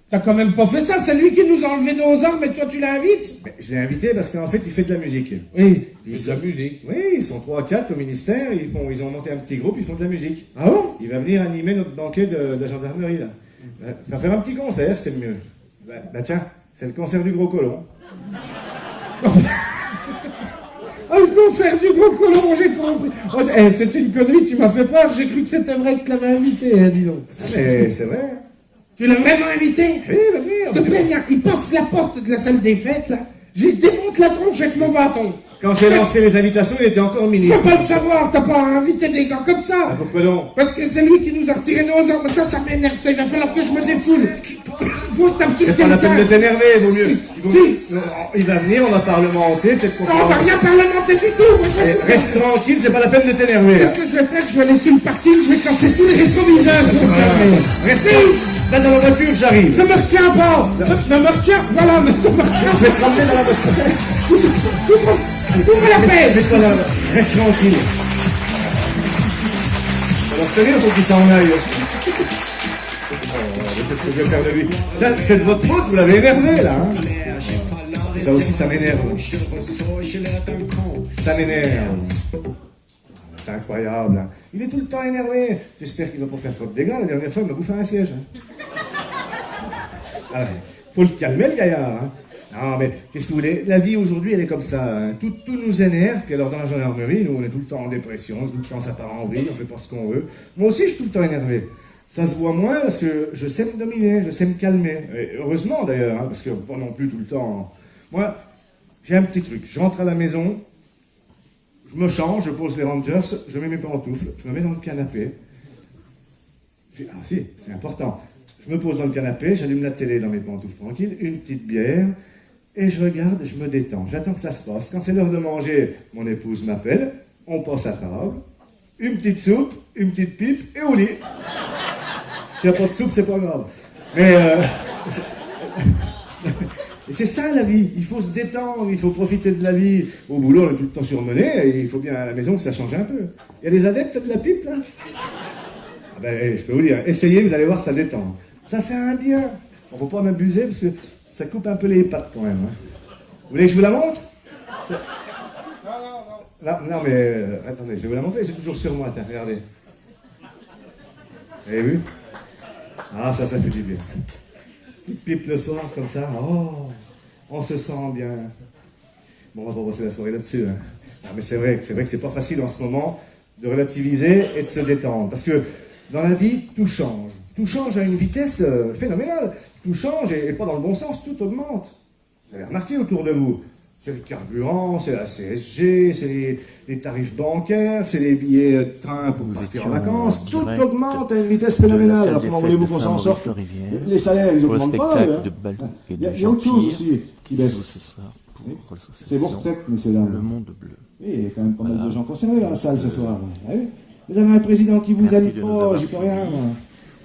Speaker 4: T'as quand même pas fait ça, c'est lui qui nous a enlevé nos armes et toi tu l'invites?
Speaker 5: Mais je l'ai invité parce qu'en fait, il fait de la musique.
Speaker 4: Oui,
Speaker 5: Ils
Speaker 4: c'est de la musique.
Speaker 5: Oui, ils sont 3-4 au ministère, ils ont monté un petit groupe, ils font de la musique.
Speaker 4: Ah bon?
Speaker 5: Il va venir animer notre banquet de la gendarmerie, là. Enfin, faire un petit concert, c'était mieux. Bah tiens, c'est le concert du Gros Colomb.
Speaker 4: Ah, le concert du Gros Colomb, j'ai compris. Oh, c'est une connerie, tu m'as fait peur, j'ai cru que c'était vrai que tu l'avais invité, hein, dis donc.
Speaker 5: Mais c'est vrai.
Speaker 4: Tu l'as vraiment invité?
Speaker 5: Oui, il va venir.
Speaker 4: Je te préviens, il passe la porte de la salle des fêtes, là. J'ai démonte la tronche avec mon bâton.
Speaker 5: Quand j'ai lancé les invitations, il était encore
Speaker 4: Tu
Speaker 5: ministre.
Speaker 4: peux pas le savoir, t'as pas invité des gars comme ça.
Speaker 5: Ah, pourquoi non?
Speaker 4: Parce que c'est lui qui nous a retiré nos armes. Ça m'énerve, ça. Il va falloir que je me défoule. Faut que t'as
Speaker 5: C'est pas la peine de t'énerver, vaut mieux.
Speaker 4: Si.
Speaker 5: Non, il va venir, on va parlementer, peut-être qu'on
Speaker 4: Non, on va rien parlementer du tout. Moi, je-
Speaker 5: Reste tranquille, c'est pas la peine de t'énerver.
Speaker 4: Qu'est-ce que je vais faire? Je vais laisser le parking, je vais casser tous les rétroviseurs.
Speaker 5: Reste là dans la voiture, j'arrive.
Speaker 4: Ne me retiens pas. Ne me retiens. Voilà, ne me retiens.
Speaker 5: Je vais te ramener dans la voiture.
Speaker 4: Ouvre la paix.
Speaker 5: Mets-toi là. Reste tranquille. Alors, c'est bien, faut qu'il s'en aille. Qu'est-ce que je vais faire de lui? Ça, c'est de votre faute, vous l'avez énervé, là. Hein. Ça aussi, ça m'énerve. Ça m'énerve. C'est incroyable. Hein. Il est tout le temps énervé. J'espère qu'il va pas faire trop de dégâts. La dernière fois, il m'a bouffé un siège. Hein. Ah ouais. Faut le calmer, le gaillard. Hein. Non, mais qu'est-ce que vous voulez? La vie aujourd'hui, elle est comme ça. Hein. Tout nous énerve. Puis alors, dans la gendarmerie, nous, on est tout le temps en dépression. Tout le temps, ça part en vrille. On fait pas ce qu'on veut. Moi aussi, je suis tout le temps énervé. Ça se voit moins parce que je sais me dominer, je sais me calmer. Et heureusement, d'ailleurs, hein, parce que pas non plus tout le temps. Moi, j'ai un petit truc. Je rentre à la maison. Je me change, je pose les Rangers, je mets mes pantoufles, je me mets dans le canapé. Ah si, c'est important. Je me pose dans le canapé, j'allume la télé dans mes pantoufles tranquilles, une petite bière, et je regarde, je me détends. J'attends que ça se passe. Quand c'est l'heure de manger, mon épouse m'appelle, on passe à table, une petite soupe, une petite pipe, et au lit. S'il n'y a pas de soupe, c'est pas grave. Mais... Et c'est ça la vie, il faut se détendre, il faut profiter de la vie. Au boulot, on est tout le temps surmené, et il faut bien à la maison que ça change un peu. Il y a des adeptes de la pipe, là? Ah ben, je peux vous dire, essayez, vous allez voir, ça détend. Ça fait un bien. Il ne faut pas m'abuser, parce que ça coupe un peu les pattes, quand même. Hein. Vous voulez que je vous la montre? Non, mais... attendez, je vais vous la montrer, j'ai toujours sur moi, tiens, regardez. Vous avez vu? Ah, ça fait du bien. Petite pipe le soir, comme ça, oh, on se sent bien. Bon, on va pas passer la soirée là-dessus. Hein. Non, mais c'est vrai que c'est pas facile en ce moment de relativiser et de se détendre. Parce que dans la vie, tout change. Tout change à une vitesse phénoménale. Tout change et pas dans le bon sens, tout augmente. Vous avez remarqué autour de vous. C'est le carburant, c'est la CSG, c'est les tarifs bancaires, c'est les billets de train pour partir en vacances. Tout augmente à une vitesse phénoménale. Alors comment voulez-vous qu'on s'en sorte? Les salaires, ils augmentent pas. Hein. Il y a autre chose aussi qui baisse. C'est vos retraites, messieurs dames.
Speaker 3: Le monde bleu.
Speaker 5: Oui, il y a quand même pas mal de gens concernés dans la salle ce soir. Vous avez un président qui vous aime pas, j'y peux rien.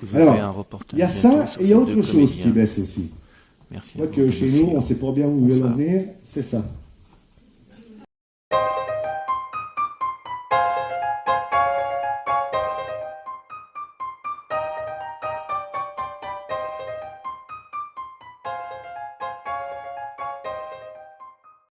Speaker 3: Vous avez un reportage.
Speaker 5: il y a
Speaker 3: bientôt
Speaker 5: ça,
Speaker 3: sur
Speaker 5: et il y a
Speaker 3: ces
Speaker 5: autre
Speaker 3: deux
Speaker 5: chose qui
Speaker 3: comédiens.
Speaker 5: baisse aussi.
Speaker 3: Merci.
Speaker 5: Je vois que chez nous, on ne sait pas bien où ils veulent en venir, c'est ça.